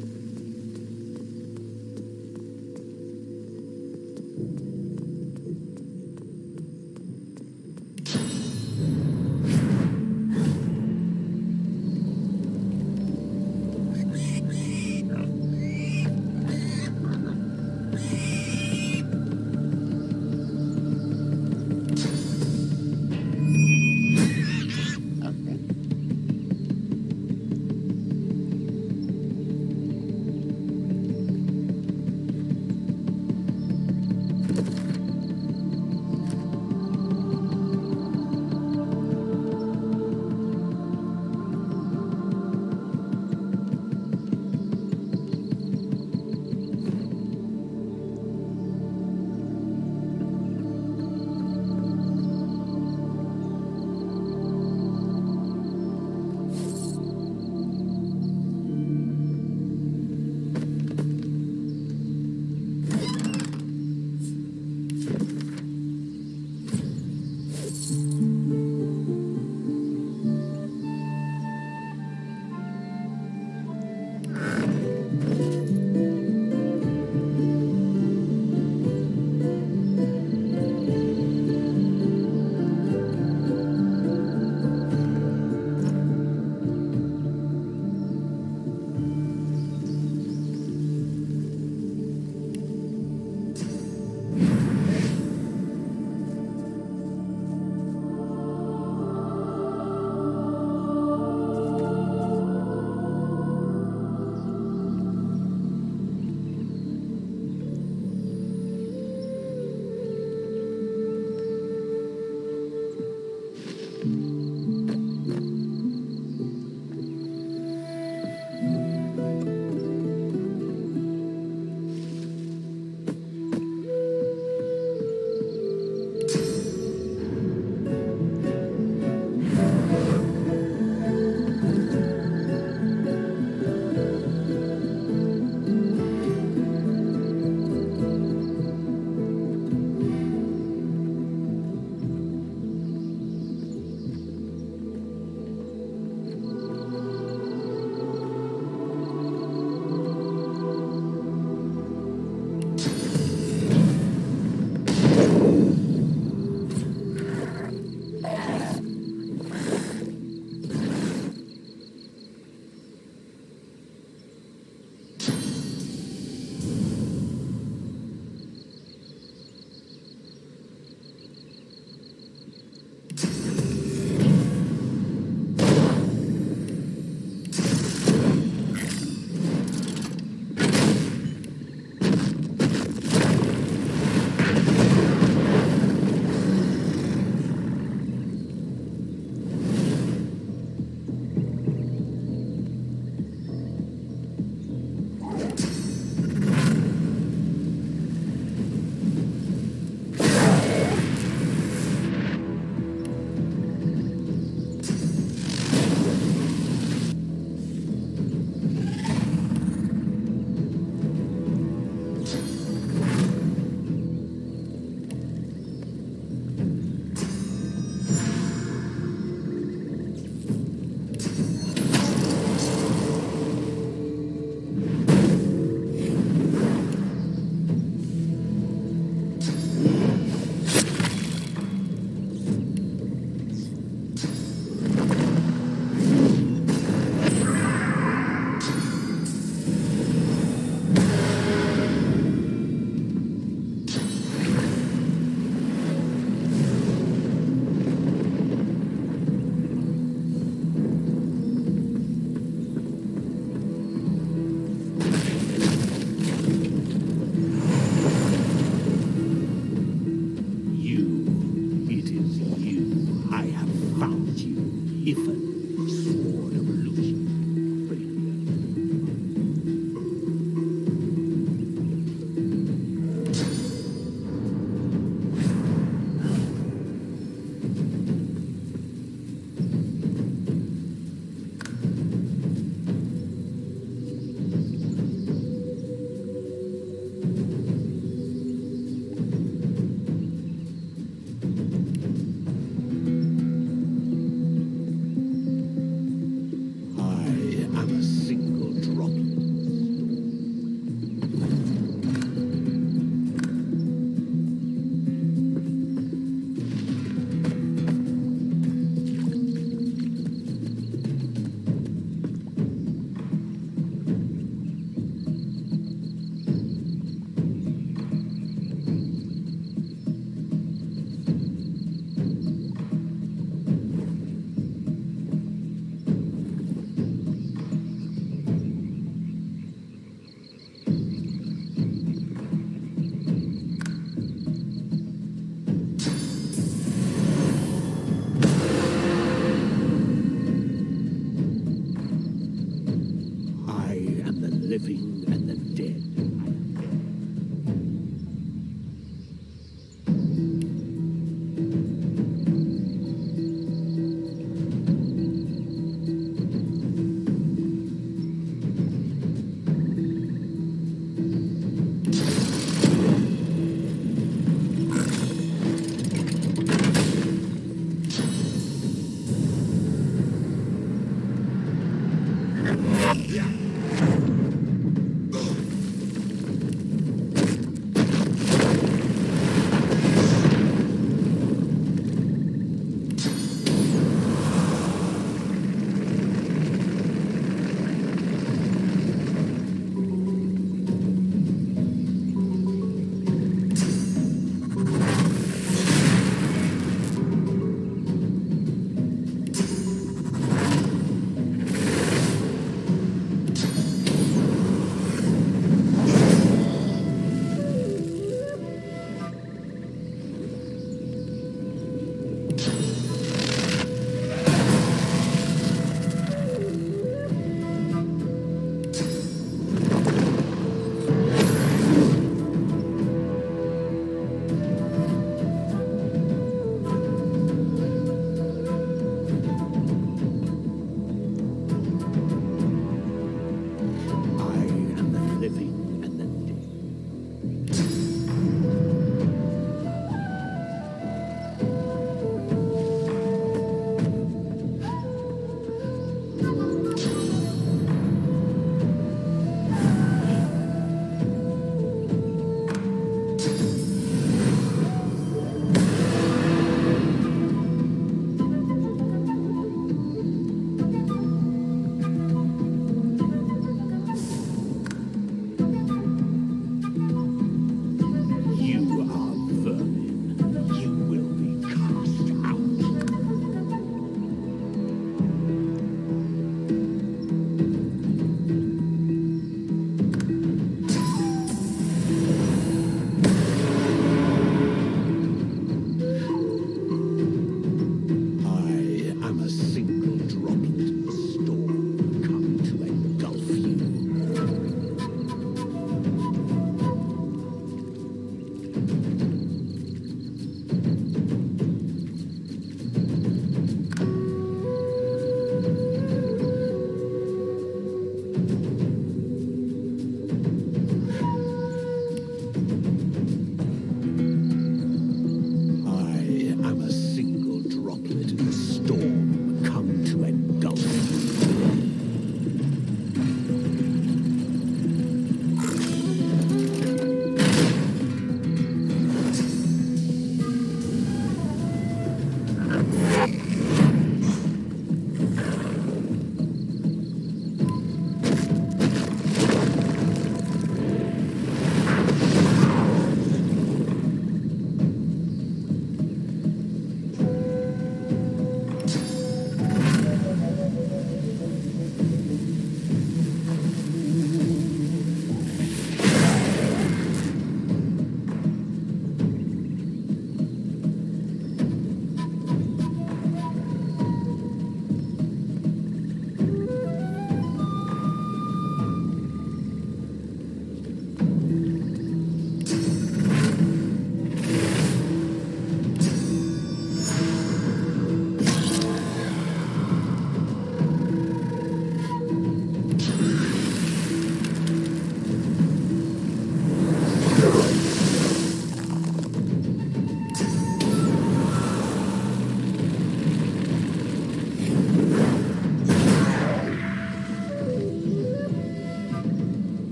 I am a single droplet in the storm come to engulf.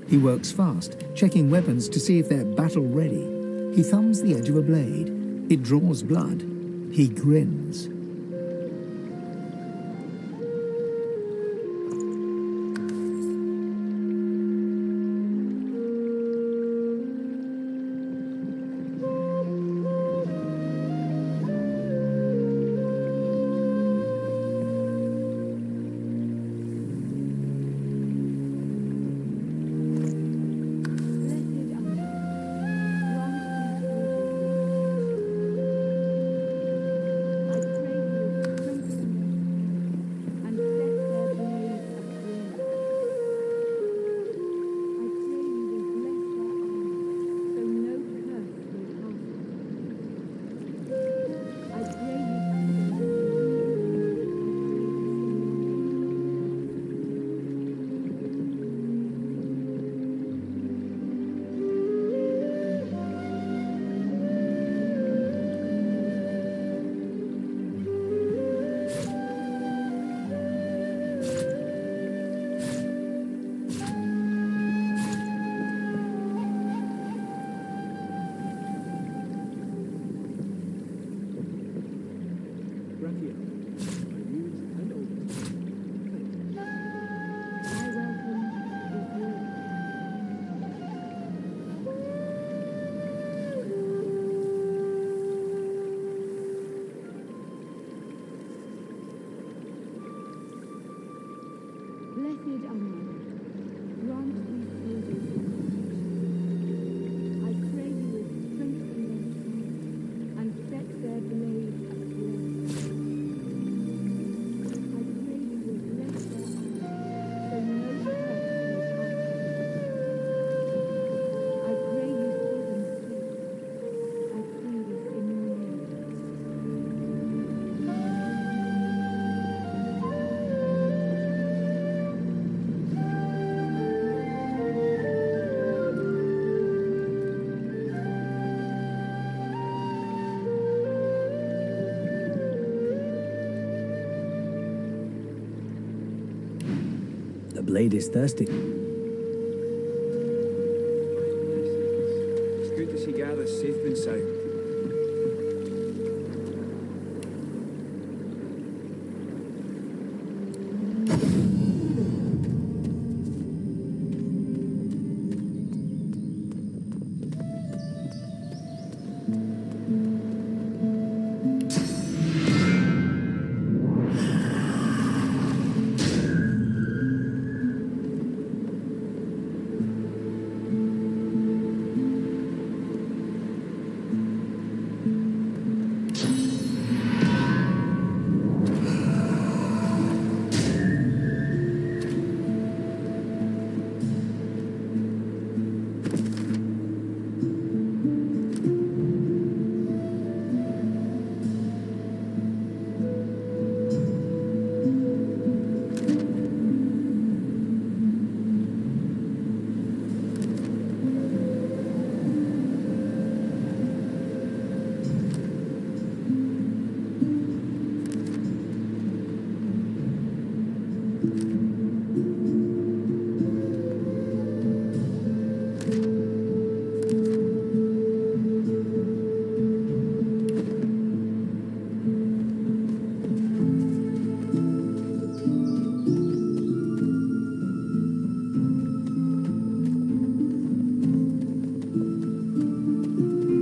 He works fast, checking weapons to see if they're battle-ready. He thumbs the edge of a blade. It draws blood. He grins. The blade is thirsty. It's good to see Gareth safe and sound.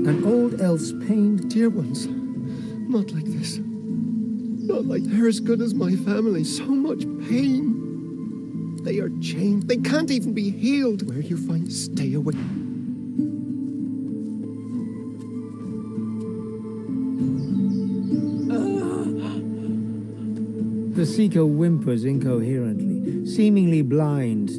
An old elf's pained... Dear ones, not like this. Not like they're as good as my family. So much pain. They are chained. They can't even be healed. Where you find, stay away. The seeker whimpers incoherently, seemingly blind.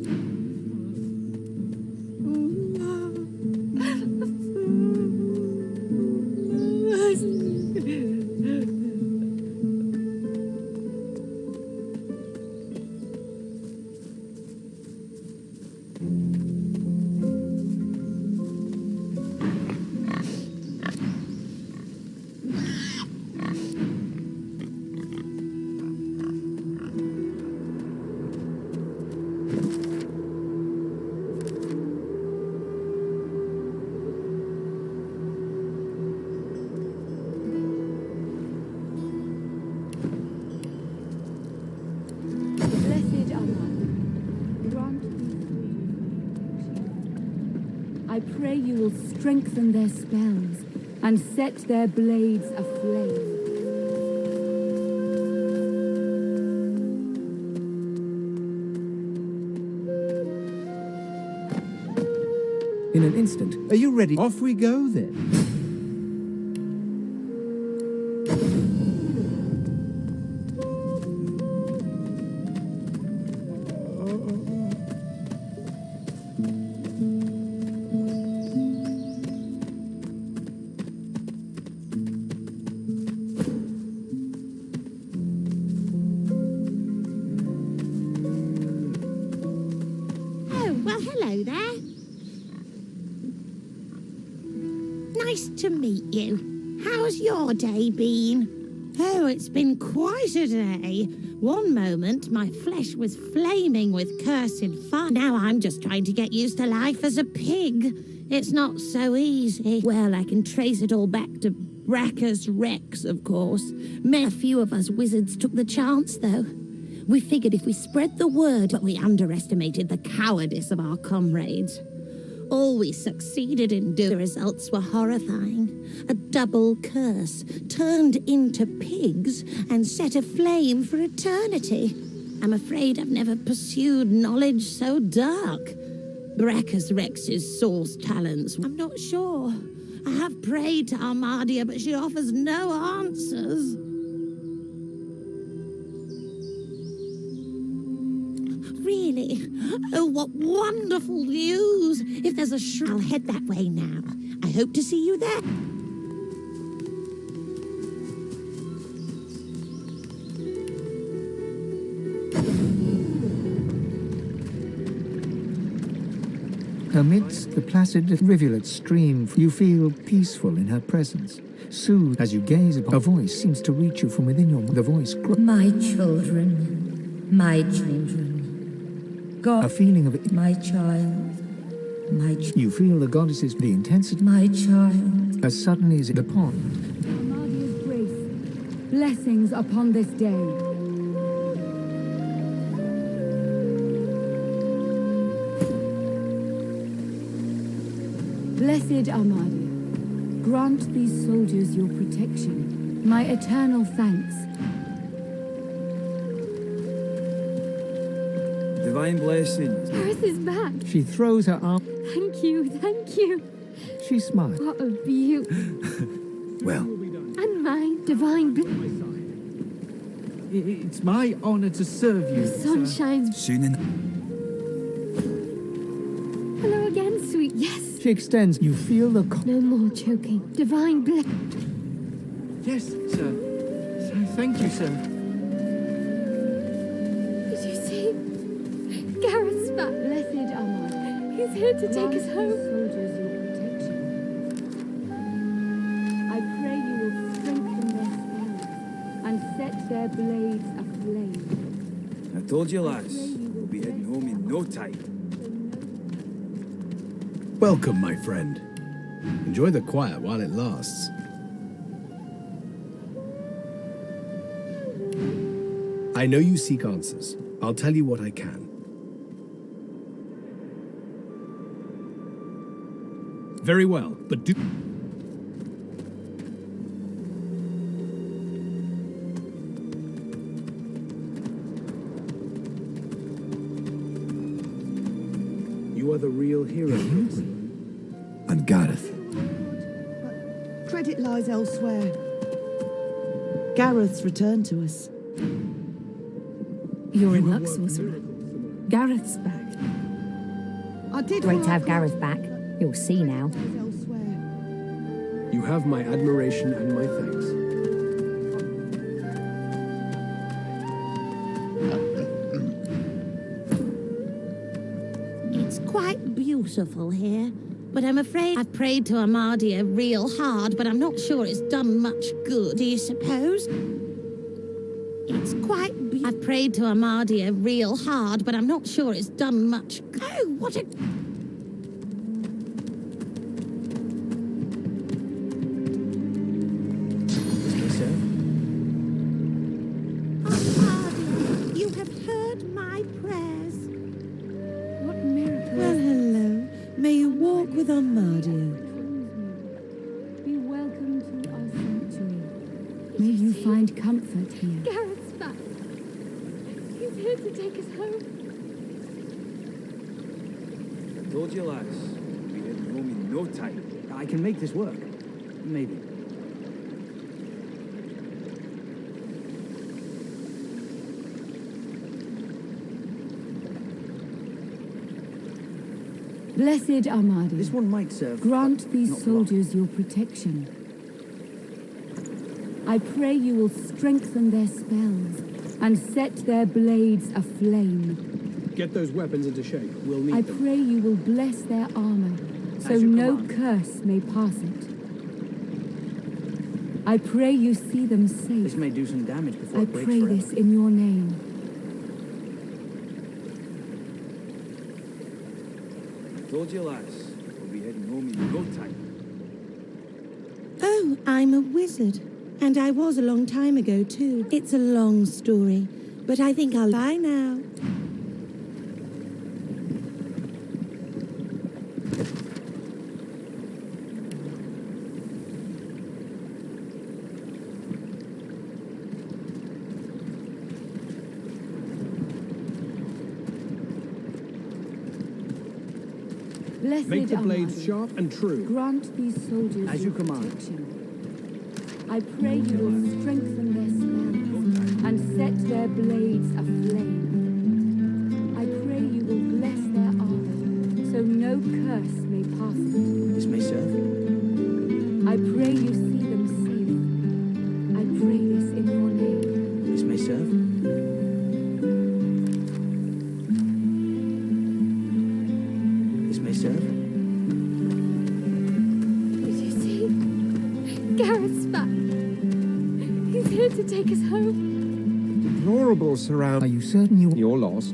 pray you will strengthen their spells and set their blades aflame. In an instant, Are you ready? Off we go then. Oh, well, hello there. Nice to meet you. How's your day been? Oh, it's been quite a day. One moment, my flesh was flaming with cursed fun. Now I'm just trying to get used to life as a pig. It's not so easy. Well, I can trace it all back to Bracchus Rex, of course. A few of us wizards took the chance, though. We figured if we spread the word, but we underestimated the cowardice of our comrades. All we succeeded in doing, the results were horrifying. A double curse turned into pigs and set aflame for eternity. I'm afraid I've never pursued knowledge so dark. Bracchus Rex's source talents, I'm not sure. I have prayed to Armadia, but she offers no answers. Really? Oh, what wonderful news! If there's a shrine, I'll head that way now. I hope to see you there. Amidst the placid rivulet stream, you feel peaceful in her presence. Soothed as you gaze upon, a voice seems to reach you from within your. The voice grows. My children, my children. God, A feeling of my child, my you feel the goddess's the intensity. my child. As suddenly as the pond, Armadia's grace, blessings upon this day. Blessed Armadia, grant these soldiers your protection, my eternal thanks. Divine blessings. Gareth is back. she throws her arm. Thank you, thank you. She smiles. What a beaut. Well, And mine, divine it's my honor to serve you. The sun shines. Soon in. Hello again, sweet. Yes. She extends. You feel the. No more choking. Divine bliss. Yes, sir. Thank you, sir. Did you see? Gareth's back. Blessed Armadia, He's here to take grant us these home. soldiers your protection. I pray you will strengthen their spells and set their blades aflame. I told you, lads. We'll be heading home in no time. Welcome, my friend. Enjoy the quiet while it lasts. I know you seek answers. I'll tell you what I can. Very well, but do... You are the real hero. I'm Gareth. Credit lies elsewhere. Gareth's returned to us. You're in luck, sorcerer. Gareth's back. I did Great all to I have could. Gareth back. You'll see now. Elsewhere. You have my admiration and my thanks. It's quite beautiful here, but I'm afraid I've prayed to Armadia real hard, but I'm not sure it's done much good. Do you suppose? It's quite I've prayed to Armadia real hard, but I'm not sure it's done much. Oh, what a... Armadia, you have heard my prayers. What miracle. Well, hello. May you Walk with Armadio. Be welcome to our sanctuary. May you find comfort here. Garrett's back. He's here to take us home. Told you, lads. We'll be heading home in no time. I can make this work. Maybe. Blessed Armadio, This one might serve. grant but these not soldiers your protection. I pray you will strengthen their spells and set their blades aflame. Get those weapons into shape. We'll need I them. pray you will bless their armor, so As you no command. curse may pass it. I pray you see them safe. This may do some damage before I it breaks pray forever. this in your name. Told you, lads. We'll be heading home in no time. Oh, I'm a wizard. And I was a long time ago, too. It's a long story, but I think I'll bye now. Blessed Make the blades Armadio, sharp and true. grant these soldiers As your you command. protection. I pray you will strengthen their spells and set their blades aflame. I pray you will bless their armor, so no curse may pass it. This may serve. I pray you see them safe. I pray this in your name. This may serve. This may serve. Did you see? Garrett's back. He's here to take us home. Deplorable surround. Are you certain You're lost.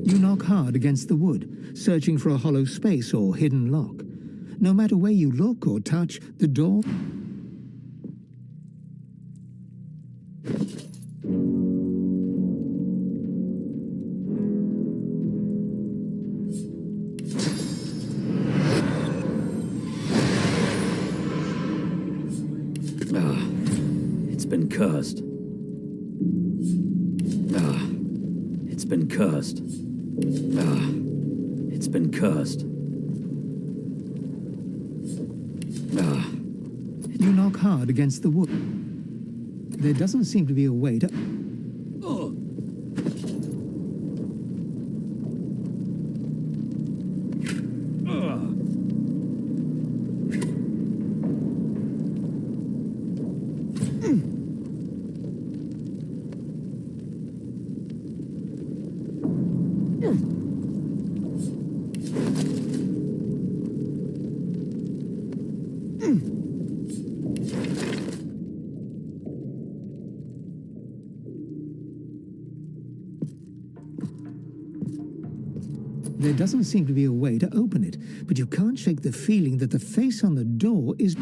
You knock hard against the wood, searching for a hollow space or hidden lock. No matter where you look or touch, the door... It's been cursed. It's been cursed. It's been cursed. You knock hard against the wood. There doesn't seem to be a way to... There doesn't seem to be a way to open it, but you can't shake the feeling that the face on the door is...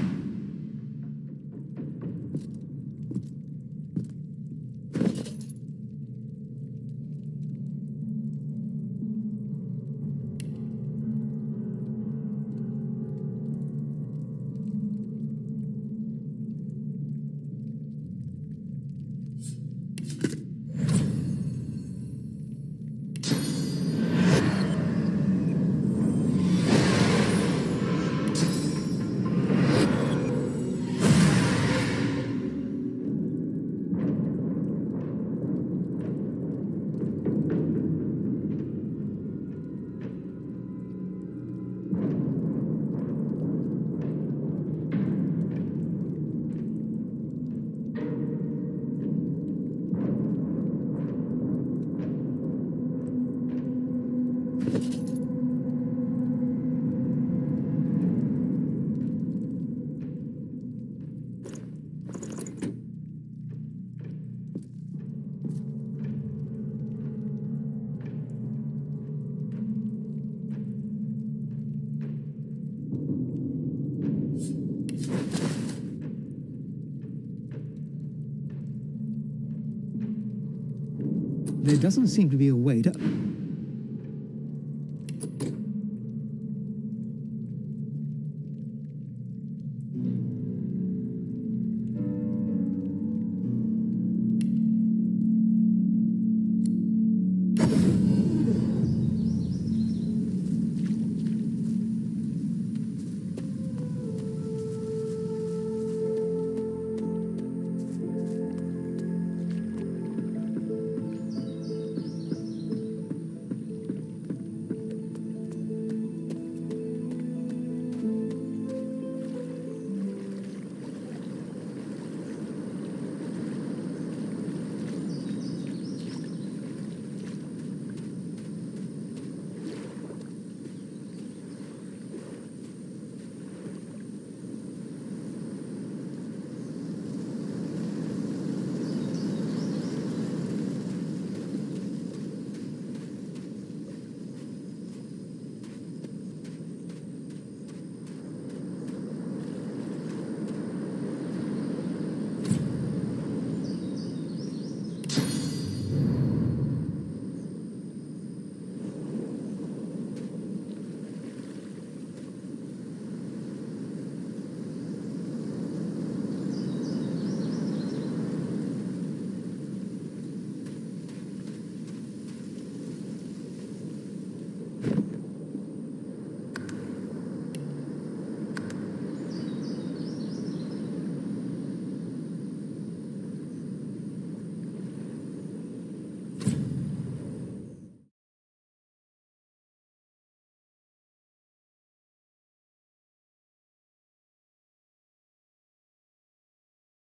There doesn't seem to be a way to...